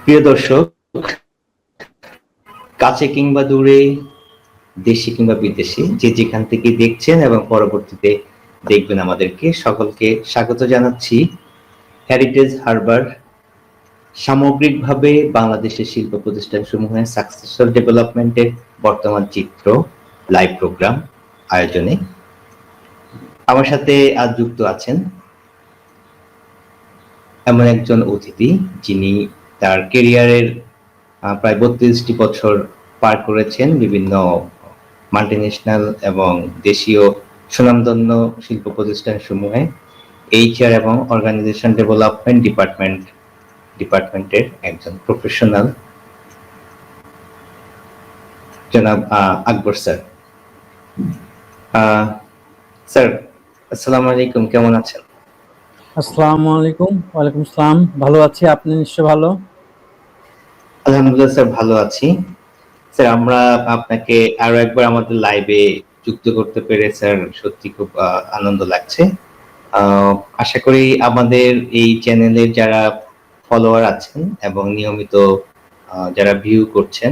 প্রিয় দর্শক, কাছে কিংবা দূরে, দেশে কিংবা বিদেশে, যে যেখান থেকে দেখছেন এবং পরবর্তীতে দেখবেন, আমাদেরকে সকলকে স্বাগত জানাচ্ছি হেরিটেজ হারবার সামগ্রিকভাবে বাংলাদেশের শিল্প প্রতিষ্ঠানসমূহের সাকসেসফুল ডেভেলপমেন্টের বর্তমান চিত্র লাইভ প্রোগ্রাম আয়োজনে। আমার সাথে আজ যুক্ত আছেন এমন একজন অতিথি যিনি তার কেরিয়ারের প্রায় 32টি বছর পার করেছেন বিভিন্ন মাল্টিন্যাশনাল এবং দেশীয় সুনামধন্য শিল্প প্রতিষ্ঠান সমূহে এইচআর এবং অর্গানাইজেশন ডেভেলপমেন্ট ডিপার্টমেন্টের একজন প্রফেশনাল, জনাব আকবর স্যার। স্যার, আসসালামু আলাইকুম, কেমন আছেন? আসসালামু আলাইকুম। ওয়ালাইকুম আসসালাম। ভালো আছি, আপনি নিশ্চয় ভালো? আলহামদুলিল্লাহ স্যার, ভালো আছি। স্যার, আমরা আপনাকে আরো একবার আমাদের লাইভে যুক্ত করতে পেরে স্যার সত্যি খুব আনন্দ লাগছে। আশা করি আমাদের এই চ্যানেলের যারা ফলোয়ার আছেন এবং নিয়মিত যারা ভিউ করছেন,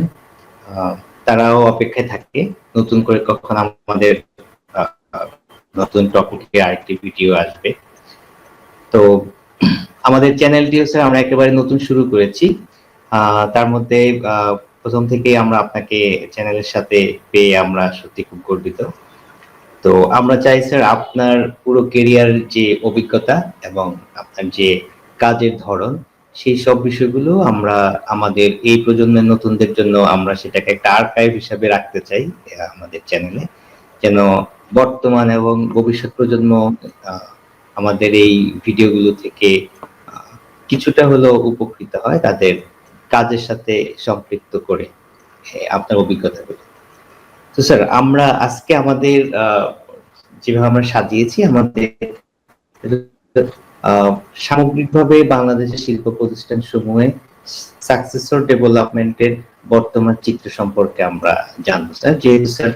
তারাও অপেক্ষায় থাকে নতুন করে কখন আমাদের নতুন টপিকে আরেকটি ভিডিও আসবে। তো আমাদের চ্যানেলটিও স্যার আমরা একেবারে নতুন শুরু করেছি। তার মধ্যে প্রথম থেকেই আমরা আপনাকে চ্যানেলের সাথে পেয়ে আমরা সত্যি খুব গর্বিত। তো আমরা চাই স্যার আপনার পুরো কেরিয়ার যে অভিজ্ঞতা এবং আপনার যে কাজের ধরন, সেই সব বিষয়গুলো আমরা আমাদের এই প্রজন্মের নতুনদের জন্য আমরা সেটাকে একটা আর্কাইভ হিসাবে রাখতে চাই আমাদের চ্যানেলে, যেন বর্তমান এবং ভবিষ্যৎ প্রজন্ম আমাদের এই ভিডিওগুলো থেকে কিছুটা হলেও উপকৃত হয়, তাদের কাজের সাথে সম্পৃক্ত করে আপনার অভিজ্ঞতাগুলো। তো স্যার, আমরা আজকে আমাদের যেভাবে আমরা সাজিয়েছি, আমাদের সামগ্রিকভাবে বাংলাদেশের শিল্প প্রতিষ্ঠান সমূহে সাকসেসর ডেভেলপমেন্টের বর্তমান চিত্র সম্পর্কে আমরা জানবো স্যার। যেহেতু স্যার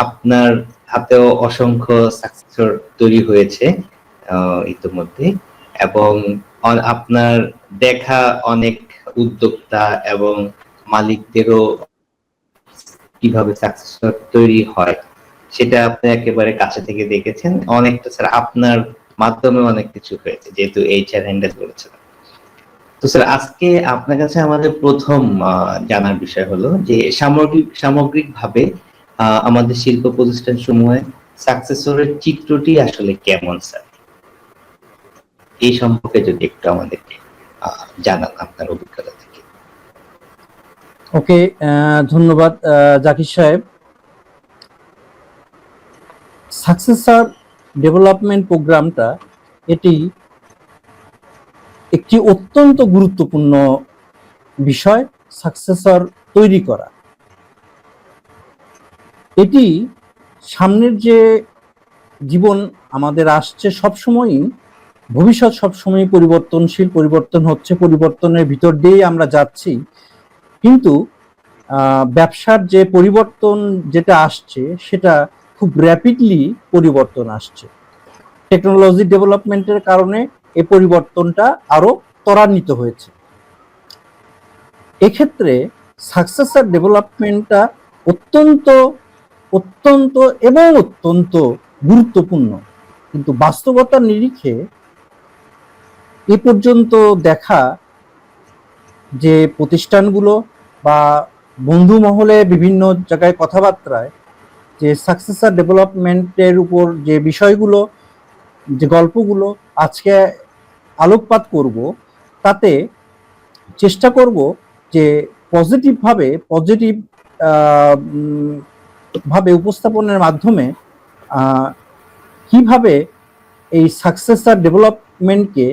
আপনার হাতেও অসংখ্য সাকসেসর তৈরি হয়েছে ইতিমধ্যে, এবং আপনার দেখা অনেক উদ্যোক্তা এবং মালিকদেরও কিভাবে সাকসেসর তৈরি হয় সেটা আপনি একেবারে কাছে থেকে দেখেছেন। অনেকটা স্যার আপনার মাধ্যমে অনেক কিছু হয়েছে, যেহেতু এইচআর হ্যান্ডেল করেছেন। তো স্যার, আজকে আপনার কাছে আমাদের প্রথম জানার বিষয় হলো যে সামগ্রিকভাবে আমাদের শিল্প প্রতিষ্ঠান সমূহে সাকসেসরের চিত্রটি আসলে কেমন স্যার, এই সম্পর্কে যদি একটু আমাদেরকে জানান আপনার অভিজ্ঞতা থেকে। ওকে, ধন্যবাদ জাকির সাহেব। সাকসেসর ডেভেলপমেন্ট প্রোগ্রামটা এটি একটি অত্যন্ত গুরুত্বপূর্ণ বিষয়, সাকসেসর তৈরি করা। এটি সামনের যে জীবন আমাদের আসছে, সবসময়ই ভবিষ্যৎ সবসময় পরিবর্তনশীল, পরিবর্তন হচ্ছে, পরিবর্তনের ভিতর দিয়েই আমরা যাচ্ছি। কিন্তু ব্যবসার যে পরিবর্তন যেটা আসছে সেটা খুব র্যাপিডলি পরিবর্তন আসছে। টেকনোলজি ডেভেলপমেন্টের কারণে এই পরিবর্তনটা আরো ত্বরান্বিত হয়েছে। এক্ষেত্রে সাকসেসর ডেভেলপমেন্টটা অত্যন্ত অত্যন্ত এবং অত্যন্ত গুরুত্বপূর্ণ। কিন্তু বাস্তবতার নিরিখে এ পর্যন্ত দেখা যে প্রতিষ্ঠানগুলো বা বন্ধু মহলে বিভিন্ন জায়গায় কথাবার্তায় যে সাকসেসর ডেভেলপমেন্টের উপর যে বিষয়গুলো, যে গল্পগুলো আজকে আলোকপাত করব, তাতে চেষ্টা করব যে পজিটিভ ভাবে উপস্থাপনের মাধ্যমে কিভাবে এই সাকসেসর ডেভেলপমেন্টকে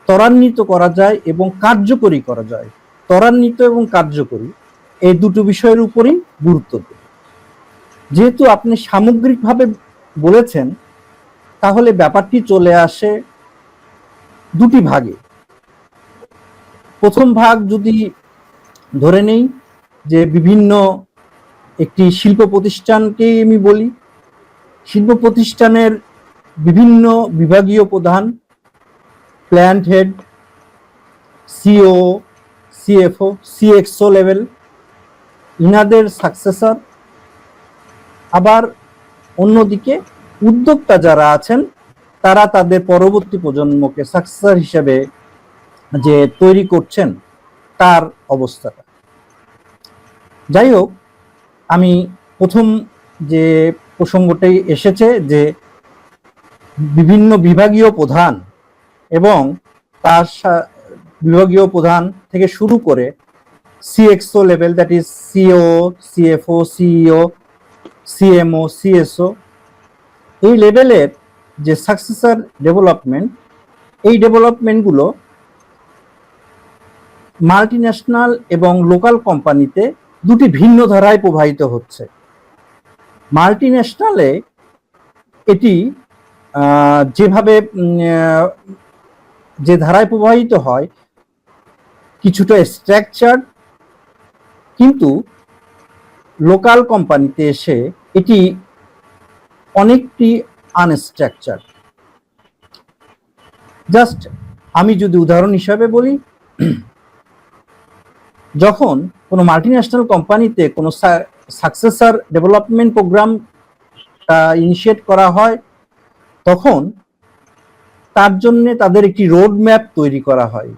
ত্বরান্বিত করা যায় এবং কার্যকরী করা যায়। ত্বরান্বিত এবং কার্যকরী এই দুটো বিষয়ের উপরই গুরুত্ব দেব। যেহেতু আপনি সামগ্রিকভাবে বলেছেন, তাহলে ব্যাপারটি চলে আসে দুটি ভাগে। প্রথম ভাগ যদি ধরে নেই যে বিভিন্ন একটি শিল্প প্রতিষ্ঠানকেই আমি বলি, শিল্প প্রতিষ্ঠানের বিভিন্ন বিভাগীয় প্রধান, plant head, CO, CFO, CXO level, ইনাদের সাকসেসর। আবার অন্যদিকে উদ্যোক্তা যারা আছেন তারা তাদের পরবর্তী প্রজন্মকে সাকসেসর হিসেবে যে তৈরি করছেন তার অবস্থাটা। যাই হোক, আমি প্রথম যে প্রসঙ্গটাই এসেছে যে বিভিন্ন বিভাগীয় প্রধান এবং তার বিভাগীয় প্রধান থেকে শুরু করে CXO level, that is CO, CFO, CEO, CMO, CSO, এই লেভেলের যে সাকসেসর ডেভেলপমেন্ট, এই ডেভেলপমেন্টগুলো মাল্টিন্যাশনাল এবং লোকাল কোম্পানিতে দুটি ভিন্ন ধারায় প্রবাহিত হচ্ছে। মাল্টিন্যাশনালে এটি যেভাবে যে ধারায় প্রবাহিত হয় কিছুটা স্ট্রাকচার, কিন্তু লোকাল কোম্পানিতে এসে এটি অনেকটি আনস্ট্রাকচার। জাস্ট আমি যদি উদাহরণ হিসাবে বলি, যখন কোনো মাল্টিন্যাশনাল কোম্পানিতে কোনো সাকসেসর ডেভেলপমেন্ট প্রোগ্রাম ইনিশিয়েট করা হয়, তখন তার জন্য তাদের একটি রোড ম্যাপ তৈরি করা হয়।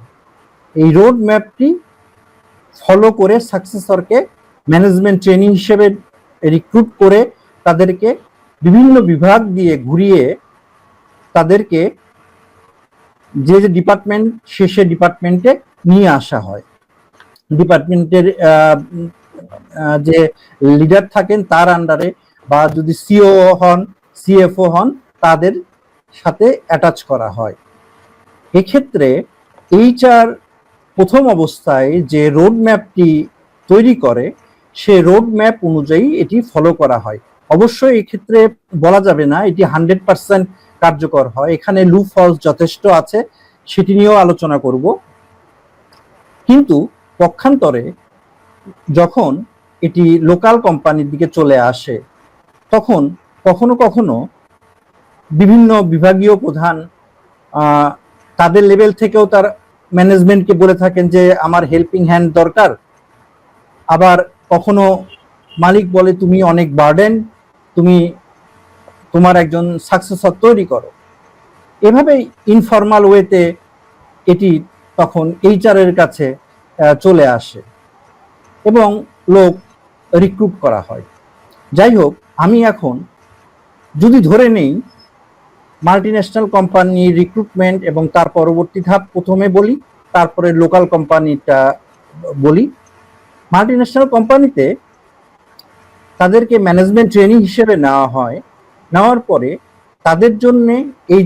এই রোড ম্যাপটি ফলো করে সাকসেসরকে ম্যানেজমেন্ট ট্রেনিং হিসেবে রিক্রুট করে তাদেরকে বিভিন্ন বিভাগ দিয়ে ঘুরিয়ে তাদেরকে যে যে ডিপার্টমেন্ট সে ডিপার্টমেন্টে নিয়ে আসা হয়। ডিপার্টমেন্টের যে লিডার থাকেন তার আন্ডারে, বা যদি সিও হন, সিএফও হন, তাদের সাথে অ্যাটাচ করা হয়। এক্ষেত্রে এইচআর প্রথম অবস্থায় যে রোড ম্যাপটি তৈরি করে সে রোড ম্যাপ অনুযায়ী এটি ফলো করা হয়। অবশ্যই এক্ষেত্রে বলা যাবে না এটি 100% কার্যকর হয়, এখানে লুপ হলস যথেষ্ট আছে, সেটি নিয়েও আলোচনা করব। কিন্তু পক্ষান্তরে যখন এটি লোকাল কোম্পানির দিকে চলে আসে, তখন কখনো কখনো বিভিন্ন বিভাগীয় প্রধান তাদের লেভেল থেকেও তার ম্যানেজমেন্টকে বলে থাকেন যে আমার হেল্পিং হ্যান্ড দরকার। আবার কখনো মালিক বলে তুমি অনেক বার্ডেন, তুমি তোমার একজন সাকসেসর তৈরি করো। এভাবেই ইনফর্মাল ওয়েতে এটি তখন এইচআর এর কাছে চলে আসে এবং লোক রিক্রুট করা হয়। যাই হোক, আমি এখন যদি ধরে নেই মাল্টিন্যাশনাল কোম্পানি রিক্রুটমেন্ট এবং তার পরবর্তী ধাপ প্রথমে বলি, তারপরে লোকাল কোম্পানিটা বলি। মাল্টিন্যাশনাল কোম্পানিতে তাদেরকে ম্যানেজমেন্ট ট্রেনিং হিসেবে নেওয়া হয়, নেওয়ার পরে তাদের জন্য এই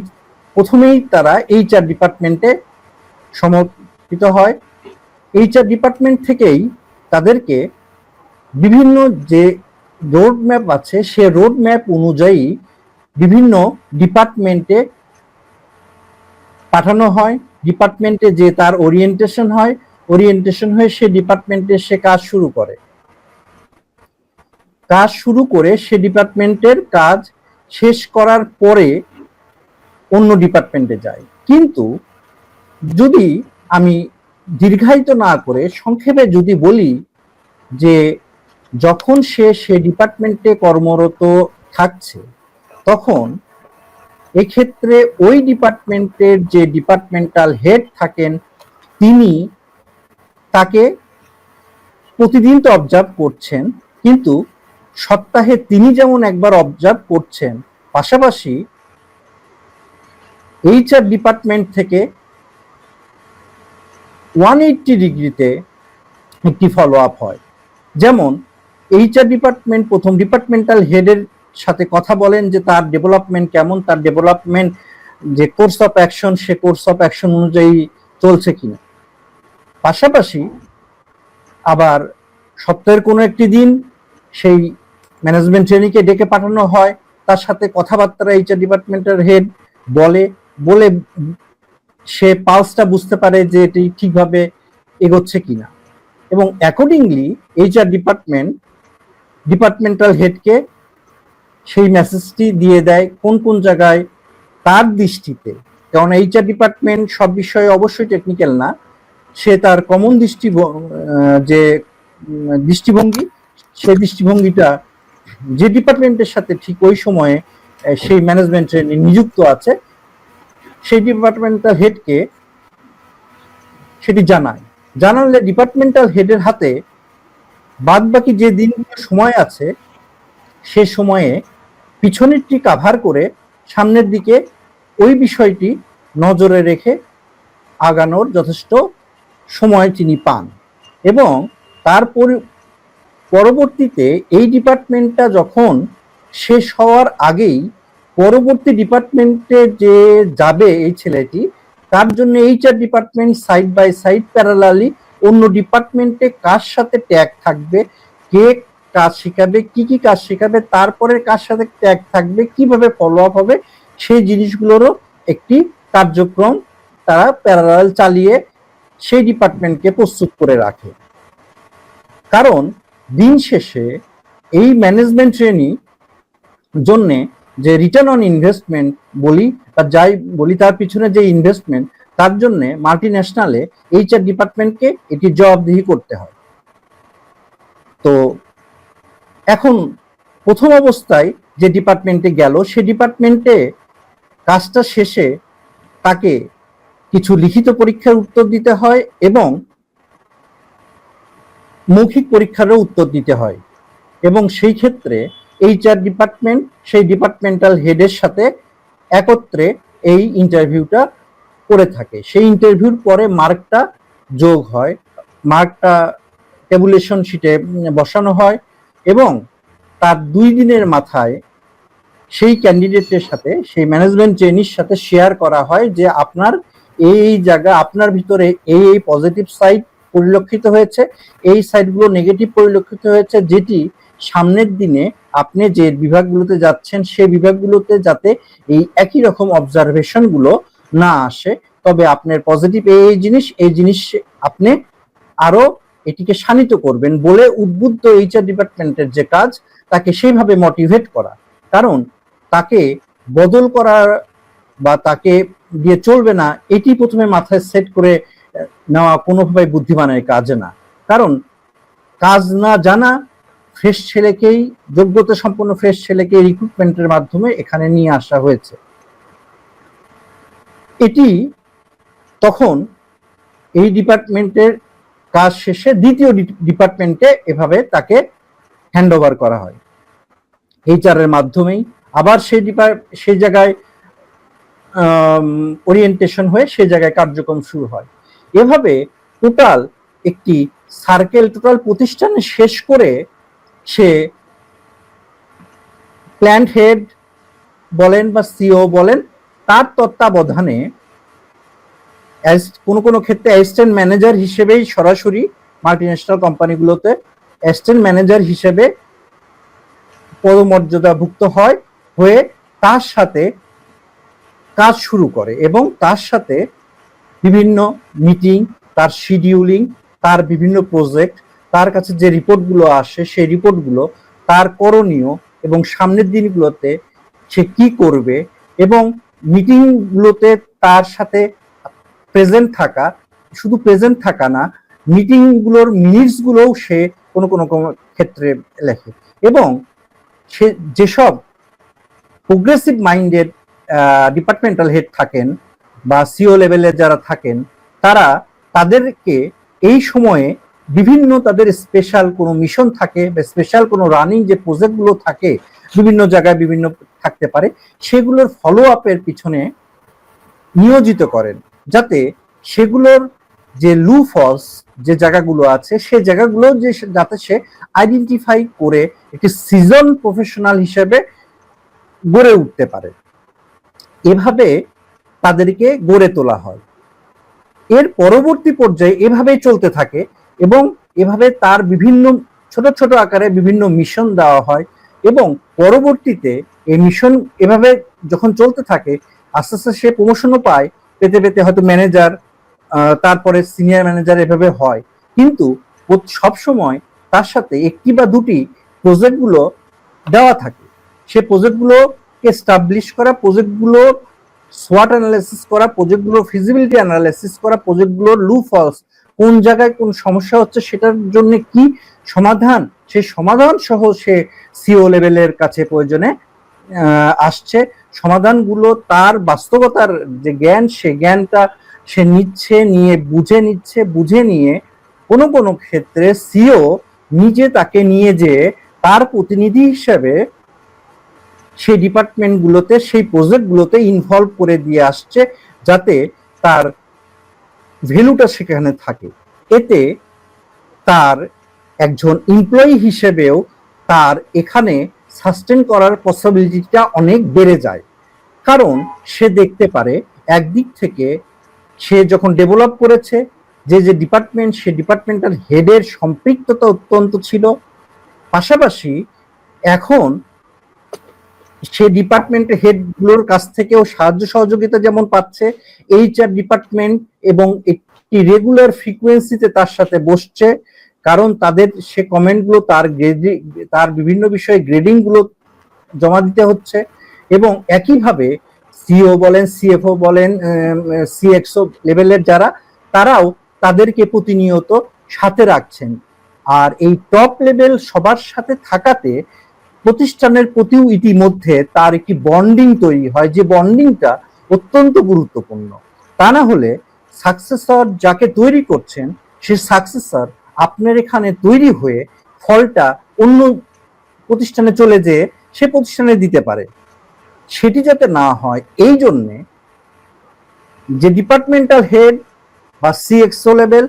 প্রথমেই তারা এইচআর ডিপার্টমেন্টে সমর্পিত হয়। এইচআর ডিপার্টমেন্ট থেকেই তাদেরকে বিভিন্ন যে রোড ম্যাপ আছে সে রোড ম্যাপ অনুযায়ী বিভিন্ন ডিপার্টমেন্টে পাঠানো হয়। ডিপার্টমেন্টে যে তার ওরিয়েন্টেশন হয়, ওরিয়েন্টেশন হয়ে সে ডিপার্টমেন্টে সে কাজ শুরু করে। কাজ শুরু করে সে ডিপার্টমেন্টের কাজ শেষ করার পরে অন্য ডিপার্টমেন্টে যায়। কিন্তু যদি আমি দীর্ঘায়িত না করে সংক্ষেপে যদি বলি যে যখন সে ডিপার্টমেন্টে কর্মরত থাকছে, তখন এক্ষেত্রে ওই ডিপার্টমেন্টের যে ডিপার্টমেন্টাল হেড থাকেন তিনি তাকে প্রতিদিন তো অবজার্ভ করছেন, কিন্তু সপ্তাহে তিনি যেমন একবার অবজার্ভ করছেন, পাশাপাশি এইচআর ডিপার্টমেন্ট থেকে 180 ডিগ্রিতে একটি ফলো আপ হয়। যেমন এইচআর ডিপার্টমেন্ট প্রথম ডিপার্টমেন্টাল হেডের সাথে কথা বলেন যে তার ডেভেলপমেন্ট কেমন, তার ডেভেলপমেন্ট যে course of action say course of action অনুযায়ী চলছে কিনা। পাশাপাশি আবার সপ্তাহের কোনো একটি দিন সেই ম্যানেজমেন্ট ট্রেনিংকে ডেকে পাঠানো হয়, তার সাথে কথাবার্তা এইচআর ডিপার্টমেন্টের হেড বলে সে পালসটা বুঝতে পারে যে এটি ঠিকভাবে এগোচ্ছে কিনা, এবং অ্যাকর্ডিংলি এইচআর ডিপার্টমেন্টাল হেডকে সেই মেসেজটি দিয়ে দেয় কোন কোন জায়গায় তার দৃষ্টিতে, কারণ এইচআর ডিপার্টমেন্ট সব বিষয়ে অবশ্যই টেকনিক্যাল না, সে তার কমন যে দৃষ্টিভঙ্গি, সেই দৃষ্টিভঙ্গিটা যে ডিপার্টমেন্টের সাথে ঠিক ওই সময়ে সেই ম্যানেজমেন্ট ট্রেনি নিযুক্ত আছে সেই ডিপার্টমেন্টাল হেডকে সেটি জানালে ডিপার্টমেন্টাল হেডের হাতে বাদ বাকি যে দিনগুলো সময় আছে সে সময়ে পিছনেরটি কাভার করে সামনের দিকে ওই বিষয়টি নজরে রেখে আগানোর যথেষ্ট সময় তিনি পান এবং তার পরবর্তীতে এই ডিপার্টমেন্টটা যখন শেষ হওয়ার আগেই পরবর্তী ডিপার্টমেন্টে যে যাবে এই ছেলেটি, তার জন্য HR department side by side parallelly অন্য ডিপার্টমেন্টে কার সাথে ট্যাগ থাকবে, কে কাজ শেখাবে, কি কাজ শেখাবে, তারপরের কার সাথে ট্যাগ থাকবে, কিভাবে ফলো আপ হবে, সেই জিনিসগুলোরও একটি কার্যক্রম তারা প্যারালাল চালিয়ে সেই ডিপার্টমেন্টকে প্রস্তুত করে রাখে। কারণ দিন শেষে এই ম্যানেজমেন্ট ট্রেনি জন্য যে রিটার্ন অন ইনভেস্টমেন্ট বলি বা যাই বলি, তার পিছনে যে ইনভেস্টমেন্ট, তার জন্য মাল্টি ন্যাশনালে এইচআর ডিপার্টমেন্টকে এটি জবাবদিহি করতে হয়। তো এখন প্রথম অবস্থায় যে ডিপার্টমেন্টে গেল, সে ডিপার্টমেন্টে কাজটা শেষে তাকে কিছু লিখিত পরীক্ষার উত্তর দিতে হয় এবং মৌখিক পরীক্ষারও উত্তর দিতে হয় এবং সেই ক্ষেত্রে এইচআর ডিপার্টমেন্ট সেই ডিপার্টমেন্টাল হেডের সাথে একত্রে এই ইন্টারভিউটা করে থাকে। সেই ইন্টারভিউর পরে মার্কটা যোগ হয়, মার্কটা ট্যাবুলেশন শিটে বসানো হয় এবং তার 2 দিনের মাথায় সেই ক্যান্ডিডেটের সাথে, সেই ম্যানেজমেন্ট ট্রেনির সাথে শেয়ার করা হয় যে আপনার এই জায়গা, আপনার ভিতরে এই পজিটিভ সাইড পরিলক্ষিত হয়েছে, এই সাইডগুলো নেগেটিভ পরিলক্ষিত হয়েছে, যেটি সামনের দিনে আপনি যে বিভাগগুলোতে যাচ্ছেন সেই বিভাগগুলোতে যাতে এই একই রকম অবজারভেশন গুলো না আসে, তবে আপনার পজিটিভ এই জিনিস আপনি আরো এটিকে শানিত করবেন বলে উদ্বুদ্ধ এইচআর ডিপার্টমেন্টের যে কাজ, তাকে সেইভাবে মোটিভেট করা। কারণ তাকে বদল করার বা তাকে দিয়ে চলবে না এটি প্রথমে মাথায় সেট করে নেওয়া কোনোভাবে বুদ্ধিমানের কাজ না। কারণ কাজ না জানা ফ্রেশ ছেলেকেই, যোগ্যতা সম্পন্ন ফ্রেশ ছেলেকে রিক্রুটমেন্টের মাধ্যমে এখানে নিয়ে আসা হয়েছে। এটি তখন এই ডিপার্টমেন্টের কাজ শেষে দ্বিতীয় ডিপার্টমেন্টে এভাবে তাকে হ্যান্ড ওভার করা হয় এইচআর এর মাধ্যমেই। আবার সেই জায়গায় ওরিয়েন্টেশন হয়ে সেই জায়গায় কার্যক্রম শুরু হয়। এভাবে টোটাল একটি সার্কেল, টোটাল প্রতিষ্ঠানে শেষ করে সে প্ল্যান্ট হেড বলেন বা সিও বলেন, তার তত্ত্বাবধানে কোনো ক্ষেত্রে অ্যাসিস্ট্যান্ট ম্যানেজার হিসেবেই সরাসরি মাল্টিন্যাশনাল কোম্পানিগুলোতে অ্যাসিস্ট্যান্ট ম্যানেজার হিসেবে পদমর্যাদাভুক্ত হয়ে তার সাথে কাজ শুরু করে এবং তার সাথে বিভিন্ন মিটিং, তার শিডিউলিং, তার বিভিন্ন প্রজেক্ট, তার কাছে যে রিপোর্টগুলো আসে সেই রিপোর্টগুলো, তার করণীয় এবং সামনের দিনগুলোতে সে কি করবে এবং মিটিংগুলোতে তার সাথে প্রেজেন্ট থাকা, শুধু প্রেজেন্ট থাকা না, মিটিংগুলোর মিনিটসগুলোও সে কোনো ক্ষেত্রে লেখে এবং সে যেসব প্রোগ্রেসিভ মাইন্ডেড ডিপার্টমেন্টাল হেড থাকেন বা সিও লেভেলে যারা থাকেন, তাদেরকে এই সময়ে বিভিন্ন তাদের স্পেশাল কোনো মিশন থাকে বা স্পেশাল কোনো রানিং যে প্রজেক্টগুলো থাকে, বিভিন্ন জায়গায় বিভিন্ন থাকতে পারে, সেগুলোর ফলো আপের পিছনে নিয়োজিত করেন, যাতে সেগুলোর যে লুফলস যে জায়গাগুলো আছে সেই জায়গাগুলো যাতে সে আইডেন্টিফাই করে একটি সিজন প্রফেশনাল হিসেবে গড়ে উঠতে পারে। এভাবে তাদেরকে গড়ে তোলা হয়। এর পরবর্তী পর্যায়ে এভাবেই চলতে থাকে এবং এভাবে তার বিভিন্ন ছোট ছোট আকারে বিভিন্ন মিশন দেওয়া হয় এবং পরবর্তীতে এই মিশন এভাবে যখন চলতে থাকে, আস্তে আস্তে সে প্রমোশনও পায়, পেতে পেতে হয়তো ম্যানেজার, তারপরে সিনিয়র ম্যানেজার এভাবে হয়। কিন্তু সবসময় তার সাথে একটি বা দুটি প্রজেক্টগুলো দেওয়া থাকে। সে প্রজেক্টগুলোকে এস্টাবলিশ করা, প্রজেক্টগুলো সোয়াট অ্যানালাইসিস করা, প্রজেক্টগুলোর ফিজিবিলিটি অ্যানালাইসিস করা, প্রজেক্টগুলোর লুফলস কোন জায়গায় কোন সমস্যা হচ্ছে, সেটার জন্য কি সমাধান, সেই সমাধান সহ সে সিও লেভেলের কাছে প্রয়োজনে আসছে। সমাধানগুলো তার বাস্তবতার যে জ্ঞান, সে জ্ঞানটা সে বুঝে নিয়ে কোনো কোনো ক্ষেত্রে সিও নিজে তাকে নিয়ে যে তার প্রতিনিধি হিসেবে সেই ডিপার্টমেন্টগুলোতে, সেই প্রজেক্টগুলোতে ইনভলভ করে দিয়ে আসছে, যাতে তার ভ্যালুটা সেখানে থাকে। এতে তার একজন এমপ্লয়ি হিসেবেও তার এখানে সাস্টেন করার পসিবিলিটিটা অনেক বেড়ে যায়। কারণ সে দেখতে পারে একদিক থেকে সে যখন ডেভেলপ করেছে, যে যে ডিপার্টমেন্ট, সে ডিপার্টমেন্টের হেডের সম্পৃক্ততা অত্যন্ত ছিল। পাশাপাশি এখন সে ডিপার্টমেন্টের হেডগুলোর কাছ থেকেও সাহায্য সহযোগিতা যেমন পাচ্ছে, এইচআর ডিপার্টমেন্ট এবং একটি রেগুলার ফ্রিকোয়েন্সিতে তার সাথে বসছে, কারণ তাদের সে কমেন্টগুলো তার বিভিন্ন বিষয়ে গ্রেডিং গুলো জমা দিতে হচ্ছে। এবং একইভাবে সিও বলেন, সিএফও বলেন, সিএক্সও লেভেলের যারা, তারাও তাদেরকে প্রতিনিয়ত সাথে রাখছেন। আর এই টপ লেভেল সবার সাথে থাকাতে প্রতিষ্ঠানের প্রতিও ইতিমধ্যে তার একটি বন্ডিং তৈরি হয়, যে বন্ডিংটা অত্যন্ত গুরুত্বপূর্ণ। তা না হলে সাকসেসর যাকে তৈরি করছেন, সে সাকসেসর আপনার এখানে তৈরি হয়ে ফলটা অন্য প্রতিষ্ঠানে চলে যেয়ে সে প্রতিষ্ঠানে দিতে পারে। সেটি যাতে না হয়, এই জন্যে যে ডিপার্টমেন্টাল হেড বা সিএক্সও লেভেল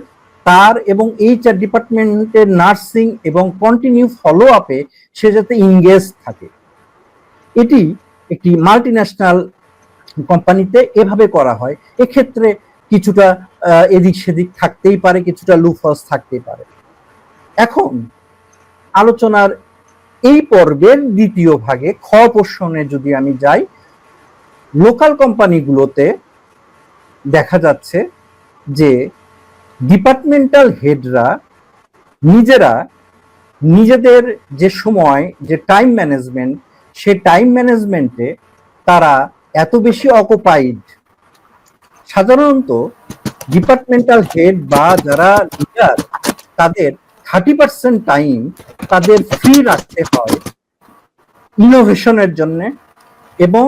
তার এবং এইচআর ডিপার্টমেন্টের নার্সিং এবং কন্টিনিউ ফলো আপে সে যাতে ইনগেজ থাকে। এটি একটি মাল্টিন্যাশনাল কোম্পানিতে এভাবে করা হয়। এক্ষেত্রে কিছুটা এদিক সেদিক থাকতেই পারে, কিছুটা লুফস থাকতেই পারে। এখন আলোচনার এই পর্বের দ্বিতীয় ভাগে খ পোর্শনে যদি আমি যাই, লোকাল কোম্পানিগুলোতে দেখা যাচ্ছে যে ডিপার্টমেন্টাল হেডরা নিজেরা নিজেদের যে সময়, যে টাইম ম্যানেজমেন্ট, সে টাইম ম্যানেজমেন্টে তারা এত বেশি অকুপাইড। সাধারণত ডিপার্টমেন্টাল হেড বা যারা লিডার, তাদের 30% টাইম তাদের ফ্রি রাখতে হয় ইনোভেশনের জন্য এবং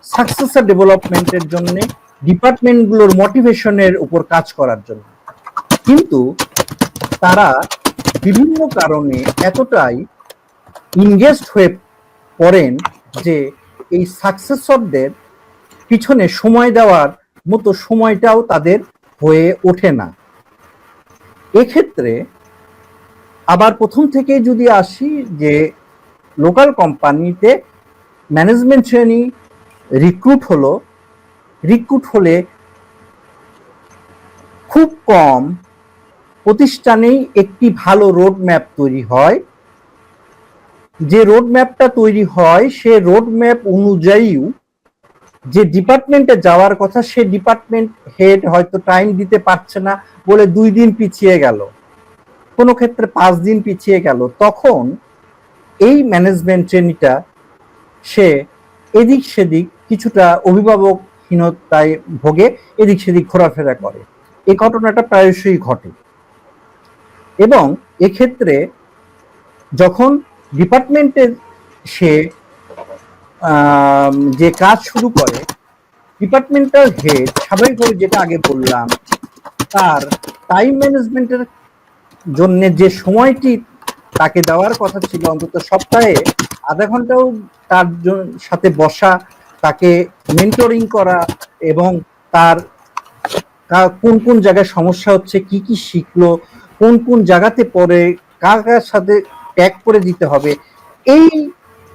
সাকসেসর ডেভেলপমেন্টের জন্য, ডিপার্টমেন্টগুলোর মোটিভেশনের উপর কাজ করার জন্য। কিন্তু তারা বিভিন্ন কারণে এতটাই ইনগেজড হয়ে পড়েন যে এই সাকসেসরদের পিছনে সময় দেওয়ার মতো সময়টাও তাদের হয়ে ওঠে না। এক্ষেত্রে আবার প্রথম থেকে যদি আসি, যে লোকাল কোম্পানিতে ম্যানেজমেন্ট ট্রেনি রিক্রুট হলে খুব কম প্রতিষ্ঠানেই একটি ভালো রোড ম্যাপ তৈরি হয়। যে রোড ম্যাপটা তৈরি হয়, সে রোড ম্যাপ অনুযায়ীও যে ডিপার্টমেন্টে যাওয়ার কথা, সে ডিপার্টমেন্ট হেড হয়তো টাইম দিতে পারছে না বলে 2 দিন পিছিয়ে গেল, কোনো ক্ষেত্রে 5 দিন পিছিয়ে গেল, তখন এই ম্যানেজমেন্ট ট্রেনিটা সে এদিক সেদিক কিছুটা অভিভাবকহীনতায় ভোগে, এদিক সেদিক ঘোরাফেরা করে। এই ঘটনাটা প্রায়শই ঘটে। এবং এক্ষেত্রে যখন ডিপার্টমেন্টের সে যে কাজ শুরু করে, ডিপার্টমেন্টাল হেড স্বাভাবিকভাবে, যেটা আগে বললাম, তার টাইম ম্যানেজমেন্টের জন্য যে সময়টি তাকে দেওয়ার কথা ছিল, অন্তত সপ্তাহে আধা ঘন্টাও তার সাথে বসা, তাকে মেন্টরিং করা এবং তার কোন কোন জায়গায় সমস্যা হচ্ছে, কি কি শিখলো, কোন কোন জায়গাতে পরে কার কার সাথে ট্যাগ করে দিতে হবে, এই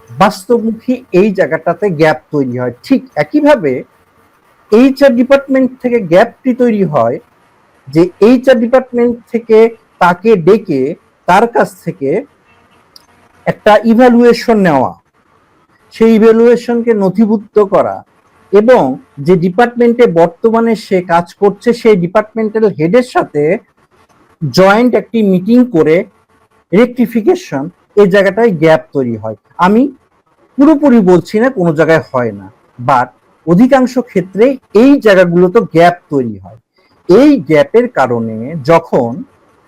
বাস্তবমুখী এই জায়গাটাতে গ্যাপ তৈরি হয়। ঠিক একইভাবে এইচআর ডিপার্টমেন্ট থেকে গ্যাপটি তৈরি হয় যে এইচআর ডিপার্টমেন্ট থেকে তাকে ডেকে তার কাছ থেকে একটা ইভ্যালুয়েশন নেওয়া, সেই ইভ্যালুয়েশনকে নথিভুক্ত করা এবং যে ডিপার্টমেন্টে বর্তমানে সে কাজ করছে সেই ডিপার্টমেন্টাল হেডের সাথে জয়েন্ট একটি মিটিং করে রেকটিফিকেশন, এই জায়গাটায় গ্যাপ তৈরি হয়। আমি পুরোপুরি বলছি না কোনো জায়গায় হয় না, বাট অধিকাংশ ক্ষেত্রে এই জায়গাগুলো তো গ্যাপ তৈরি হয়। এই গ্যাপের কারণে যখন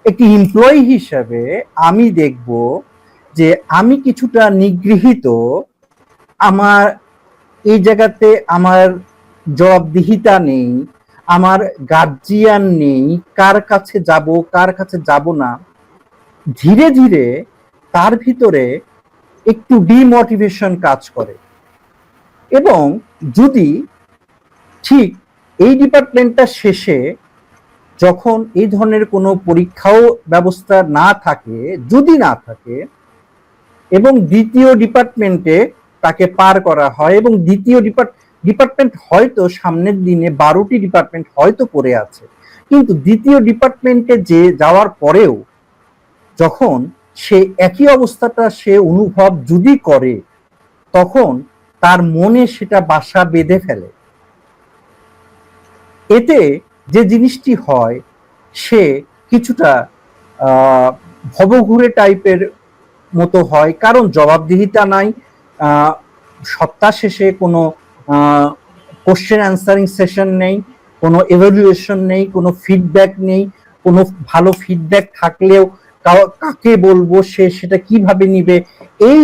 একটি এমপ্লয়ি হিসাবে আমি দেখব যে আমি কিছুটা নিগৃহীত, আমার এই জায়গাতে আমার জবাবদিহিতা নেই, আমার গার্জিয়ান নেই, কার কাছে যাব কার কাছে যাব না, ধীরে ধীরে তার ভিতরে একটু ডিমোটিভেশন কাজ করে। এবং যদি ঠিক এই ডিপার্টমেন্টটা শেষে যখন এই ধরনের কোনো পরীক্ষাও ব্যবস্থা না থাকে, যদি না থাকে, এবং দ্বিতীয় ডিপার্টমেন্টে তাকে পার করা হয়, এবং দ্বিতীয় ডিপার্টমেন্ট হয়তো সামনের দিনে 12টি ডিপার্টমেন্ট হয়তো পড়ে আছে, কিন্তু দ্বিতীয় ডিপার্টমেন্টে যে যাওয়ার পরেও যখন সে একই অবস্থাটা সে অনুভব যদি করে, তখন তার মনে সেটা বাসা বেঁধে ফেলে। এতে যে জিনিসটি হয়, সে কিছুটা ভবঘুরে টাইপের মতো হয়, কারণ জবাবদিহিতা নাই, সপ্তাহ শেষে কোনো কোশ্চেন অ্যান্সারিং সেশন নেই, কোনো এভালুয়েশন নেই, কোনো ফিডব্যাক নেই, কোনো ভালো ফিডব্যাক থাকলেও কাকে বলবো, সে সেটা কিভাবে নিবে, এই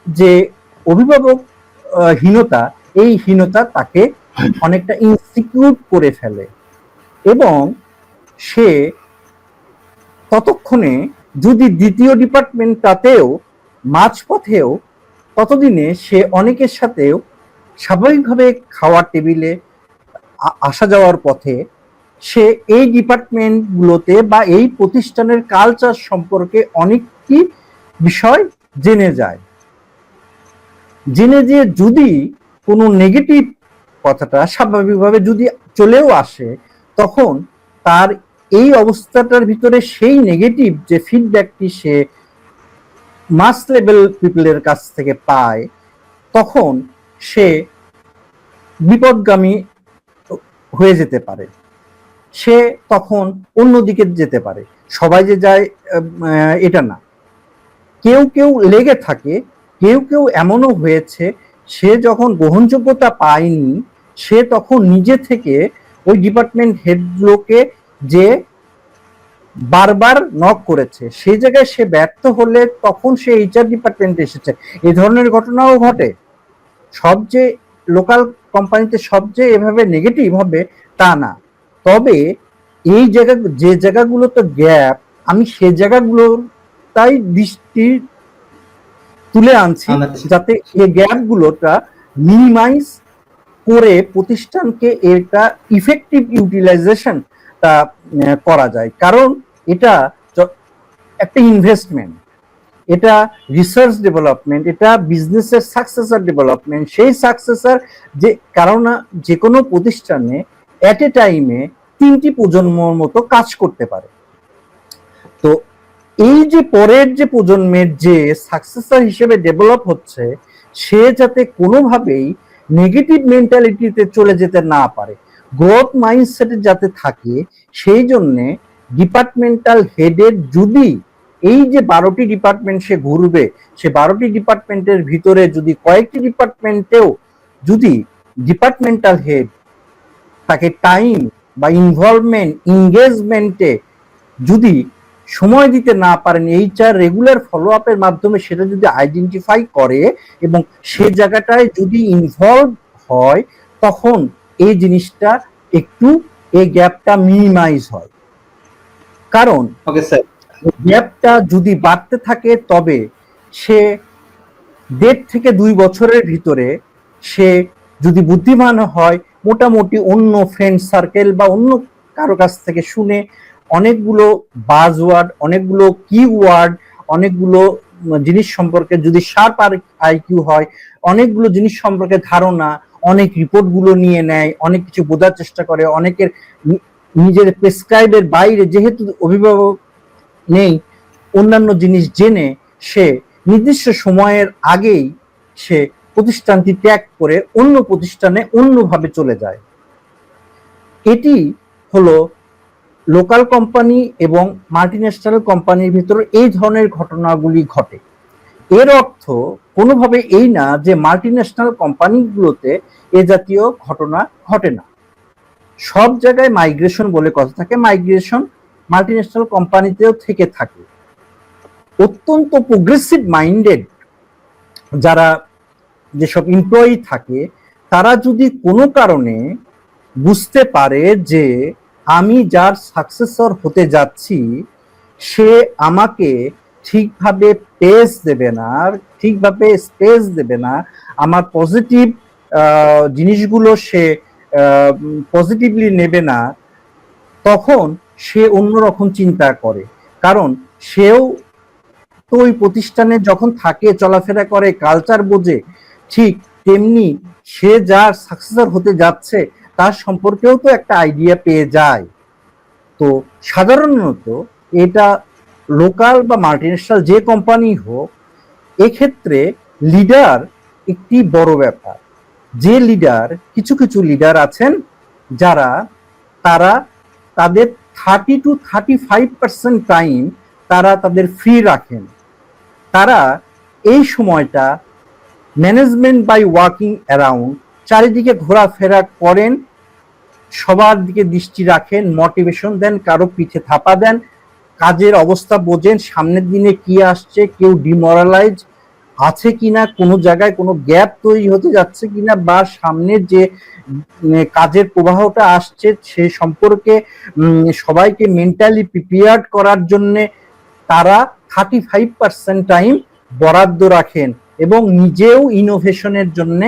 যে অভিভাবক হীনতা, এই হীনতা তাকে অনেকটা ইনসিকিউর করে ফেলে। এবং সে ততক্ষণে যদি দ্বিতীয় ডিপার্টমেন্টটাতেও মাঝপথেও ততদিনে সে অনেকের সাথেও স্বাভাবিকভাবে খাওয়ার টেবিলে আসা যাওয়ার পথে সে এই ডিপার্টমেন্টগুলোতে বা এই প্রতিষ্ঠানের কালচার সম্পর্কে অনেকটি বিষয় জেনে যায়। জেনে যে যদি কোনো নেগেটিভ কথাটা স্বাভাবিকভাবে যদি চলেও আসে, তখন তার এই অবস্থাটার ভিতরে সেই নেগেটিভ যে ফিডব্যাকটি সে মাস লেভেল পিপলের কাছ থেকে পায়, তখন সে বিপদগামী হয়ে যেতে পারে, সে তখন অন্যদিকে যেতে পারে। সবাই যে যায় এটা না, কেউ কেউ লেগে থাকে, কেউ কেউ এমনও হয়েছে সে যখন গ্রহণযোগ্যতা পায়নি, সে তখন নিজে থেকে ওই ডিপার্টমেন্ট হেডগুলোকে যে বারবার নক করেছে, সেই জায়গায় সে ব্যর্থ হলে তখন সে এইচআর ডিপার্টমেন্টে এসেছে। এই ধরনের ঘটনাও ঘটে। সব যে লোকাল কোম্পানিতে সব যে এভাবে নেগেটিভ হবে তা না, তবে এই জায়গা যে জায়গাগুলো তো গ্যাপ, আমি সে জায়গাগুলোর তাই দৃষ্টি তুলে আনছি, যাতে এই গ্যাপগুলোটা মিনিমাইজ করে প্রতিষ্ঠানকে এটা ইফেক্টিভ ইউটিলাইজেশন তা করা যায়। কারণ এটা একটা ইনভেস্টমেন্ট, এটা রিসার্চ ডেভেলপমেন্ট, এটা বিজনেসের সাকসেসর ডেভেলপমেন্ট। সেই সাকসেসর যে কারণ যে কোনো প্রতিষ্ঠানে এট এ টাইমে 3টি প্রজন্মর মতো কাজ করতে পারে। তো এই যে পরের যে প্রজন্মের যে সাকসেসর হিসেবে ডেভেলপ হচ্ছে, সে যাতে কোনোভাবেই নেগেটিভ মেন্টালিটিতে চলে যেতে না পারে, গ্রোথ মাইন্ডসেটে যাতে থাকে, সেই জন্যে ডিপার্টমেন্টাল হেডের যদি এই যে 12টি ডিপার্টমেন্ট সে ঘুরবে, সে 12টি ডিপার্টমেন্টের ভিতরে যদি কয়েকটি ডিপার্টমেন্টেও যদি ডিপার্টমেন্টাল হেড তাকে টাইম বা ইনভলভমেন্ট এঙ্গেজমেন্টে যদি সময় দিতে না পারেন, এইচআর রেগুলার ফলো আপের মাধ্যমে সেটা যদি আইডেন্টিফাই করে এবং সে জায়গাটায় যদি ইনভলভ হয়, তখন এই জিনিসটা একটু এই গ্যাপটা মিনিমাইজ হয়। কারণ গ্যাপটা যদি বাড়তে থাকে, তবে সে 1.5 থেকে 2 বছরের ভিতরে সে যদি বুদ্ধিমান হয়, মোটামুটি অন্য ফ্রেন্ড সার্কেল বা অন্য কারো কাছ থেকে শুনে অনেকগুলো বাজওয়ার্ড, অনেকগুলো কিওয়ার্ড, অনেকগুলো জিনিস সম্পর্কে যদি শার্প আইকিউ হয়, অনেকগুলো জিনিস সম্পর্কে ধারণা, অনেক রিপোর্টগুলো নিয়ে নেয়, অনেক কিছু বোঝার চেষ্টা করে, অনেকের নিজের প্রেসক্রাইবের বাইরে যেহেতু অভিভাবক নেই, অন্যান্য জিনিস জেনে সে নির্দিষ্ট সময়ের আগেই সে প্রতিষ্ঠানটি ত্যাগ করে অন্য প্রতিষ্ঠানে অন্যভাবে চলে যায়। এটি হলো লোকাল কোম্পানি এবং মাল্টিন্যাশনাল কোম্পানির ভিতরে এই ধরনের ঘটনাগুলি ঘটে। এর অর্থ কোনোভাবে এই না যে মাল্টিন্যাশনাল কোম্পানিগুলোতে এ জাতীয় ঘটনা ঘটে না। সব জায়গায় মাইগ্রেশন বলে কথা থাকে, মাইগ্রেশন মাল্টিন্যাশনাল কোম্পানিতেও থেকে থাকে। অত্যন্ত প্রোগ্রেসিভ মাইন্ডেড যারা যেসব এমপ্লয়ি থাকে, তারা যদি কোনো কারণে বুঝতে পারে যে আমি যার সাকসেসর হতে যাচ্ছি সে আমাকে ঠিকভাবে পেস দেবে না, ঠিকভাবে স্পেস দেবে না, আমার পজিটিভ জিনিসগুলো সে পজিটিভলি নেবে না, তখন সে অন্যরকম চিন্তা করে। কারণ সেও তো ওই প্রতিষ্ঠানে যখন থাকে, চলাফেরা করে, কালচার বোঝে, ঠিক তেমনি সে যার সাকসেসর হতে যাচ্ছে তার সম্পর্কেও তো একটা আইডিয়া পেয়ে যায়। তো সাধারণত এটা লোকাল বা মাল্টিন্যাশনাল যে কোম্পানি হোক, এক্ষেত্রে লিডার একটি বড় ব্যাপার। যে লিডার, কিছু কিছু লিডার আছেন যারা তারা তাদের 30 to 35% টাইম তারা তাদের ফ্রি রাখেন। তারা এই সময়টা ম্যানেজমেন্ট বাই ওয়াকিং অ্যারাউন্ড, চারিদিকে ঘোরাফেরা করেন, সবার দিকে দৃষ্টি রাখেন, মোটিভেশন দেন, কারো পিঠে থাপা দেন, কাজের অবস্থা বোঝেন, সামনের দিনে কি আসছে, কেউ ডিমোরালাইজ আছে কিনা, কোনো জায়গায় কোনো গ্যাপ তৈরি হতে যাচ্ছে কিনা, বা সামনের যে কাজের প্রবাহটা আসছে সে সম্পর্কে সবাইকে মেন্টালি প্রিপেয়ার্ড করার জন্য তারা 35% টাইম বরাদ্দ রাখেন, এবং নিজেও ইনোভেশনের জন্য,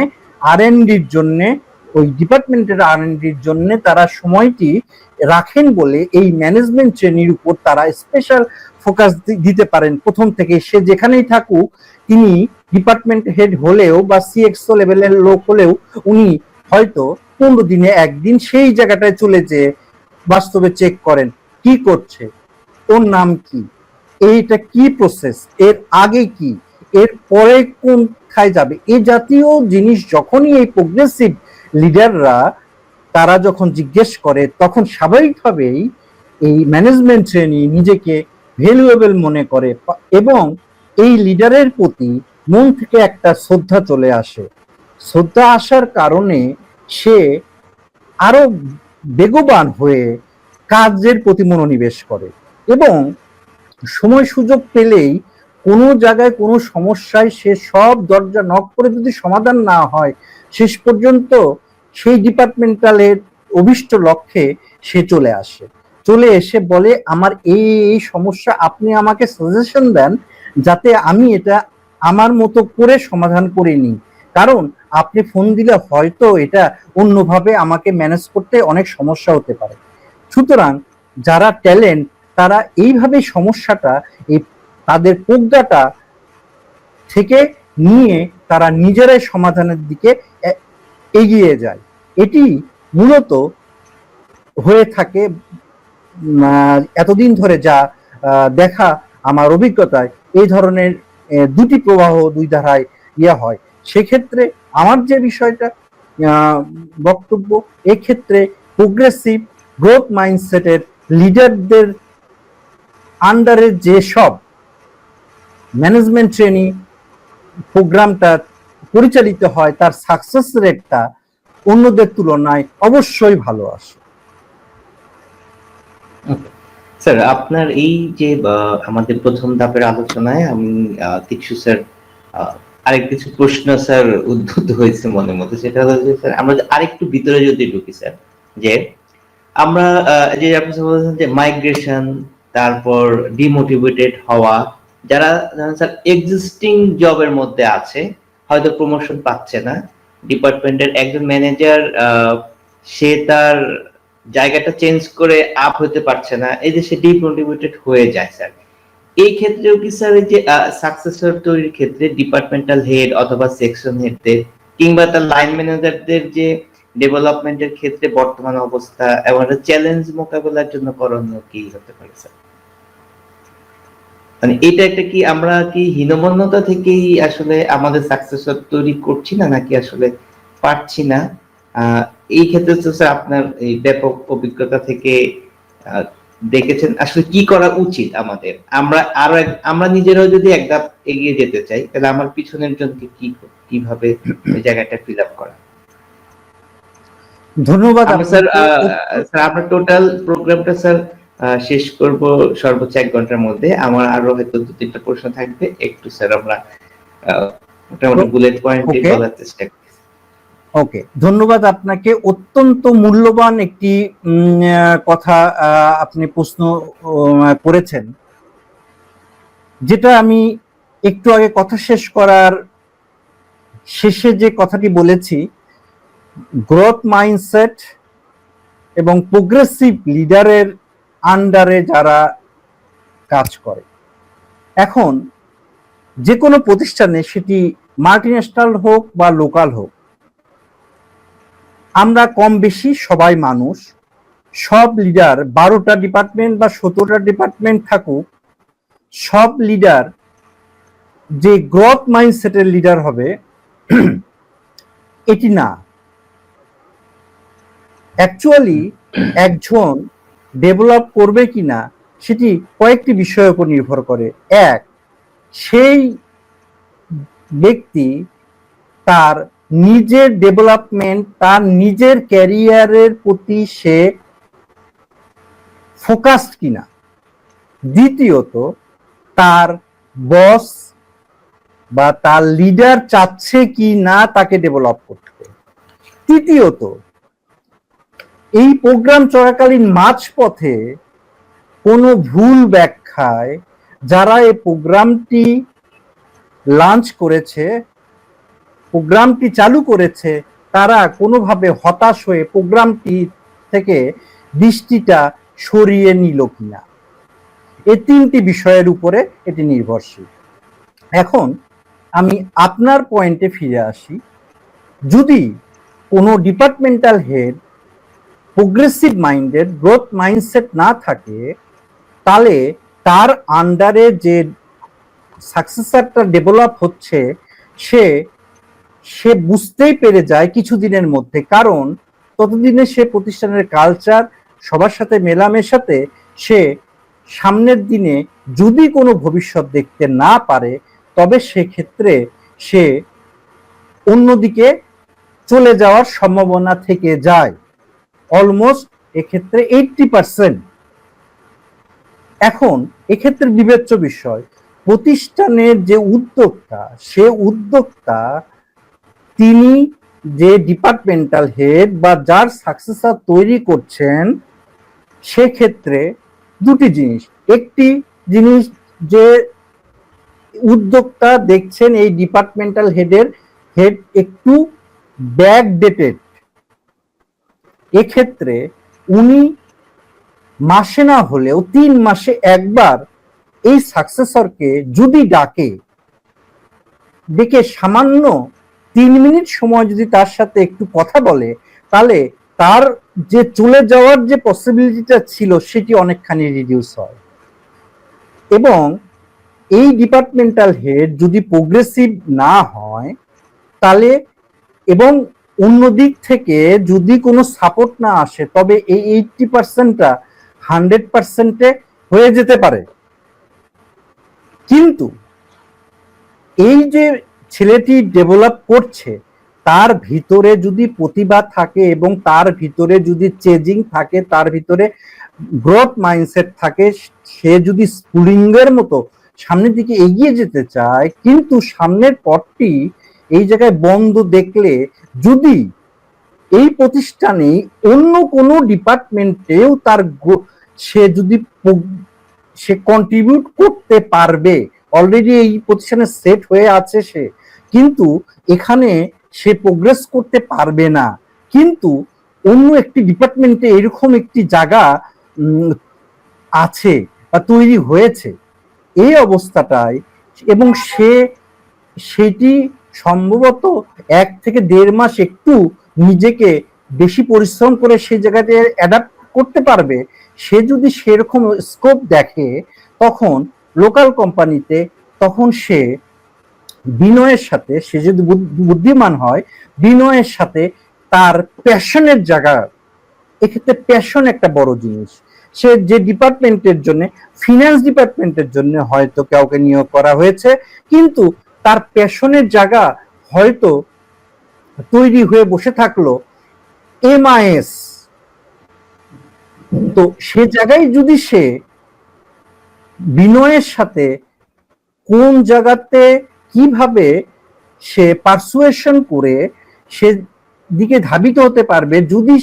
আর&ডির জন্য, ওই ডিপার্টমেন্টের আর&ডির জন্য তারা সময়টি রাখেন বলে এই ম্যানেজমেন্ট শ্রেণীর উপর তারা স্পেশাল ফোকাস দিতে পারেন। প্রথম থেকে সে যেখানেই থাকুক, তিনি ডিপার্টমেন্ট হেড হলেও বা সিএক্সও লেভেলের লোক হলেও উনি হয়তো 15 দিনে একদিন সেই জায়গাটায় চলে যেয়ে বাস্তবে চেক করেন কি করছে, ওর নাম কি, এইটা কি প্রসেস, এর আগে কি, এর পরে কোনখায় যাবে, এই জাতীয় জিনিস যখনই এই প্রোগ্রেসিভ লিডাররা তারা যখন জিজ্ঞেস করে, তখন স্বাভাবিকভাবেই এই ম্যানেজমেন্ট শ্রেণী নিজেকে ভ্যালুয়েবল মনে করে এবং এই লিডারের প্রতি মন থেকে একটা শ্রদ্ধা চলে আসে। শ্রদ্ধা আসার কারণে সে আরো বেগবান হয়ে কাজের প্রতি মনোনিবেশ করে, এবং সময় সুযোগ পেলেই কোনো জায়গায় কোনো সমস্যায় সে সব দরজা নক করে যদি সমাধান না হয়, শেষ পর্যন্ত সেই ডিপার্টমেন্টালের অভিষ্ট লক্ষ্যে সে চলে আসে, চলে এসে বলে আমার এই এই সমস্যা, আপনি আমাকে সাজেশন দেন যাতে আমি এটা আমার মতো করে সমাধান করে নিই। কারণ আপনি ফোন দিলে হয়তো এটা অন্যভাবে আমাকে ম্যানেজ করতে অনেক সমস্যা হতে পারে। সুতরাং যারা ট্যালেন্ট তারা এইভাবে সমস্যাটা, এই তাদের প্রজ্ঞাটা থেকে নিয়ে তারা নিজেরাই সমাধানের দিকে এগিয়ে যায়। এটি মূলত হয়ে থাকে এতদিন ধরে যা দেখা আমার অভিজ্ঞতায়, এই ধরনের দুটি প্রবাহ, দুই ধারায় হয়। সেক্ষেত্রে আমার যে বিষয়টা বক্তব্য, এক্ষেত্রে প্রোগ্রেসিভ গ্রোথ মাইন্ডসেটের লিডারদের আন্ডারে যে সব ম্যানেজমেন্ট ট্রেনিং প্রোগ্রামটা পরিচালিত হয়, তার সাকসেস রেটটা অন্যদের তুলনায় অবশ্যই ভালো আসে। স্যার, আপনার এই যে আমাদের প্রথম ধাপের আলোচনায় আমি কিছু স্যার আরেক কিছু প্রশ্ন স্যার উদ্ভূত হয়েছে মনের মধ্যে, সেটা হলো যে স্যার আমরা আরেকটু ভিতরে যদি ঢুকি স্যার, যে আমরা যে আপনি বলছেন যে মাইগ্রেশন, তারপর ডিমোটিভেটেড হওয়া, যারা স্যার এক্সিস্টিং জবের মধ্যে আছে, হয়তো প্রমোশন পাচ্ছে না, ডিপার্টমেন্টের একজন ম্যানেজার সে তার জায়গাটা চেঞ্জ করে আপ হতে পারছে না, এই যে সে ডিমোটিভেটেড হয়ে যায় স্যার, এই ক্ষেত্রেও কি স্যার এই যে সাকসেসর তৈরির ক্ষেত্রে ডিপার্টমেন্টাল হেড অথবা সেকশন হেডদের কিংবা তার লাইন ম্যানেজারদের যে ডেভেলপমেন্টের ক্ষেত্রে বর্তমান অবস্থা এবং একটা চ্যালেঞ্জ মোকাবেলার জন্য করণীয় কি হতে পারে স্যার? মানে এটা একটা কি আমরা কি হীনমন্যতা থেকেই আসলে আমাদের সাকসেসর তৈরি করছি না, নাকি আসলে পারছি না? এই ক্ষেত্রে তো স্যার আপনার এই ব্যাপক অভিজ্ঞতা থেকে দেখেছেন আসলে কি করা উচিত আমাদের, আমরা নিজেরাও যদি এক ধাপ এগিয়ে যেতে চাই, তাহলে আমার পিছনের জনকে কিভাবে ওই জায়গাটা ফিল আপ করা? ধন্যবাদ আমরা স্যার আপনাকে। স্যার আমরা টোটাল প্রোগ্রামটা স্যার শেষ করব সর্বোচ্চ 1 ঘন্টার মধ্যে। আমার আরো হয়তো 2-3টা প্রশ্ন থাকবে, একটু স্যার আমরা মোটামুটি বুলেট পয়েন্টে ওকে, বলার চেষ্টা করি। ওকে, ধন্যবাদ আপনাকে। অত্যন্ত মূল্যবান একটি কথা আপনি প্রশ্ন করেছেন, যেটা আমি একটু আগে কথা শেষ করার শেষে যে কথাটি বলেছি, গ্রোথ মাইন্ডসেট এবং প্রোগ্রেসিভ লিডারের আন্ডারে যারা কাজ করে, এখন যে কোনো প্রতিষ্ঠানে, সেটি মাল্টিন্যাশনাল হোক বা লোকাল হোক, আমরা কম বেশি সবাই মানুষ। সব লিডার, 12টা ডিপার্টমেন্ট বা 17টা ডিপার্টমেন্ট থাকুক, সব লিডার যে গ্রোথ মাইন্ডসেটের লিডার হবে এটি না। অ্যাকচুয়ালি একজন ডেভেলপ করবে কিনা সেটি কয়েকটি বিষয়ের উপর নির্ভর করে। এক, সেই ব্যক্তি তার নিজের ডেভেলপমেন্ট, তার নিজের ক্যারিয়ারের প্রতি সে ফোকাসড কিনা। দ্বিতীয়ত, তার বস বা তার লিডার চাচ্ছে কি না তাকে ডেভেলপ করতে। তৃতীয়ত, এই প্রোগ্রাম চলাকালীন মাঝপথে কোনো ভুল ব্যাখ্যায় যারা এই প্রোগ্রামটি লঞ্চ করেছে, প্রোগ্রামটি চালু করেছে, তারা কোনোভাবে হতাশ হয়ে প্রোগ্রামটি থেকে দৃষ্টিটা সরিয়ে নিল কিনা। এই 3টি বিষয়ের উপরে এটি নির্ভরশীল। এখন আমি আপনার পয়েন্টে ফিরে আসি। যদি কোনো departmental head progressive minded, growth mindset না থাকে, তাহলে তার আন্ডারে যে সাকসেসরটা ডেভেলপ হচ্ছে সে বুঝতেই পেরে যায় কিছুদিনের মধ্যে। কারণ ততদিনে সে প্রতিষ্ঠানের কালচার, সবার সাথে মেলামেশাতে সে সামনের দিনে যদি কোনো ভবিষ্যৎ দেখতে না পারে, তবে সেক্ষেত্রে সে অন্যদিকে চলে যাওয়ার সম্ভাবনা থেকে যায় অলমোস্ট এক্ষেত্রে 80%। এখন এক্ষেত্রে বিবেচ্য বিষয়, প্রতিষ্ঠানের যে উদ্যোক্তা, সে উদ্যোক্তা তিনি যে ডিপার্টমেন্টাল হেড বা যার সাকসেসর তৈরি করছেন, সেক্ষেত্রে দুটি জিনিস। একটি জিনিস যে উদ্যোক্তা দেখছেন এই ডিপার্টমেন্টাল হেড একটু ব্যাকডেটেড, এক্ষেত্রে উনি মাসে না হলেও 3 মাসে একবার এই সাকসেসরকে যদি ডেকে সামান্য 3 মিনিট সময় যদি তার সাথে একটু কথা বলে, তাহলে তার যে চলে যাওয়ার যে পসিবিলিটিটা ছিল সেটি অনেকখানি রিডিউস হয়। এবং এই ডিপার্টমেন্টাল হেড যদি প্রোগ্রেসিভ না হয়, তাহলে এবং অন্য দিক থেকে যদি কোনো সাপোর্ট না আসে, তবে এই 80%টা 100%-এ হয়ে যেতে পারে। কিন্তু এই যে ছেলেটি ডেভেলপ করছে, তার ভিতরে যদি প্রতিভা থাকে এবং তার ভিতরে যদি চেজিং থাকে, তার ভিতরে গ্রোথ মাইন্ডসেট থাকে, সে যদি স্পুলিংয়ের মতো সামনের দিকে এগিয়ে যেতে চায়, কিন্তু সামনের পথটি এই জায়গায় বন্ধ দেখলে, যদি এই প্রতিষ্ঠানে অন্য কোনো ডিপার্টমেন্টেও তার সে যদি সে কন্ট্রিবিউট করতে পারবে, অলরেডি এই প্রতিষ্ঠানে সেট হয়ে আছে সে, কিন্তু এখানে সে প্রোগ্রেস করতে পারবে না, কিন্তু অন্য একটি ডিপার্টমেন্টে এরকম একটি জায়গা আছে বা তৈরি হয়েছে, এই অবস্থাটায়, এবং সেটি সম্ভবত 1 থেকে 1.5 মাস একটু নিজেকে বেশি পরিশ্রম করে সেই জায়গাতে অ্যাডাপ্ট করতে পারবে, সে যদি সেরকম স্কোপ দেখে, তখন লোকাল কোম্পানিতে, তখন সে বিনয়ের সাথে, সে যদি বুদ্ধিমান হয়, বিনয়ের সাথে তার প্যাশনের জায়গা, এক্ষেত্রে প্যাশন একটা বড় জিনিস। সে যে ডিপার্টমেন্টের জন্য, ফিনান্স ডিপার্টমেন্টের জন্য হয়তো কাউকে নিয়োগ করা হয়েছে, কিন্তু তার প্যাশনের জায়গা হয়তো তৈরি হয়ে বসে থাকলো, MIS। তো সে জায়গায় যদি সে বিনয়ের সাথে কোন জায়গাতে কিভাবে সে পারসুয়েশন করে সে দিকে ধাবিত হতে পারবে, যদি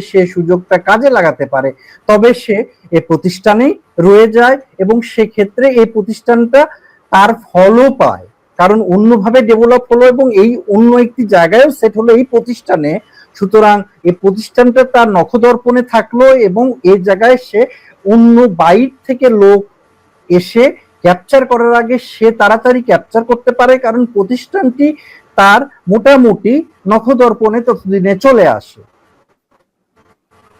সে সুযোগটা কাজে লাগাতে পারে, তবে সে এই প্রতিষ্ঠানেই রয়ে যায় এবং সেক্ষেত্রে এই প্রতিষ্ঠানটা তার ফলও পায়, কারণ অন্যভাবে ডেভেলপ হলো এবং এই অন্য একটি জায়গায়ও সেট হলো এই প্রতিষ্ঠানে। সুতরাং এই প্রতিষ্ঠানটা তার নখদর্পণে থাকলো এবং এই জায়গায় সে অন্য বাইর থেকে লোক এসে ক্যাপচার করার আগে সে তাড়াতাড়ি ক্যাপচার করতে পারে, কারণ প্রতিষ্ঠানটি তার মোটামুটি নখদর্পণে ততদিনে চলে আসে।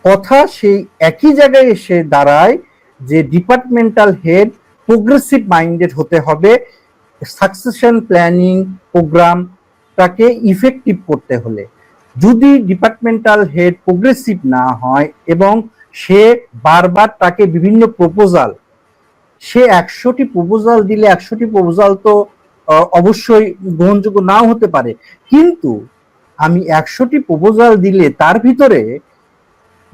কথা সেই একই জায়গায় এসে দাঁড়ায় যে ডিপার্টমেন্টাল হেড প্রোগ্রেসিভ মাইন্ডেড হতে হবে সাকসেশন প্ল্যানিং প্রোগ্রামটাকে ইফেক্টিভ করতে হলে। যদি ডিপার্টমেন্টাল হেড প্রোগ্রেসিভ না হয় এবং সে বারবার তাকে বিভিন্ন প্রপোজাল, সে 100টি প্রপোজাল দিলে 100টি প্রপোজাল তো অবশ্যই গ্রহণযোগ্য নাও হতে পারে, কিন্তু আমি 100টি প্রপোজাল দিলে তার ভিতরে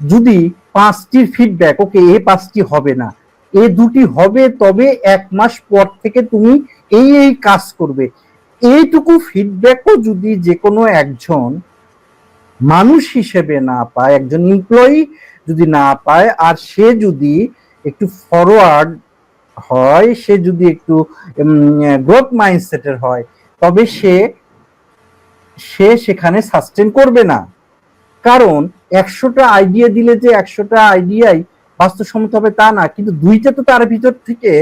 যদি 5টির ফিডব্যাক, ওকে এই 5টি হবে না, এ 2টি হবে, তবে 1 মাস পর থেকে তুমি এই কাজ করবে, এইটুকু ফিডব্যাকও যদি যে কোনো একজন মানুষ হিসেবে না পায়, একজন এমপ্লয়ি যদি না পায়, আর সে যদি একটু ফরওয়ার্ড হয়, সে যদি একটু গ্রোথ মাইন্ডসেটের হয়, তবে সে সেখানে সাস্টেন করবে না। কারণ 100টা আইডিয়া দিলে যে 100টা আইডিয়াই বাস্তবসম্মত হবে তা না, কিন্তু 2টা তো তার ভিতর থেকে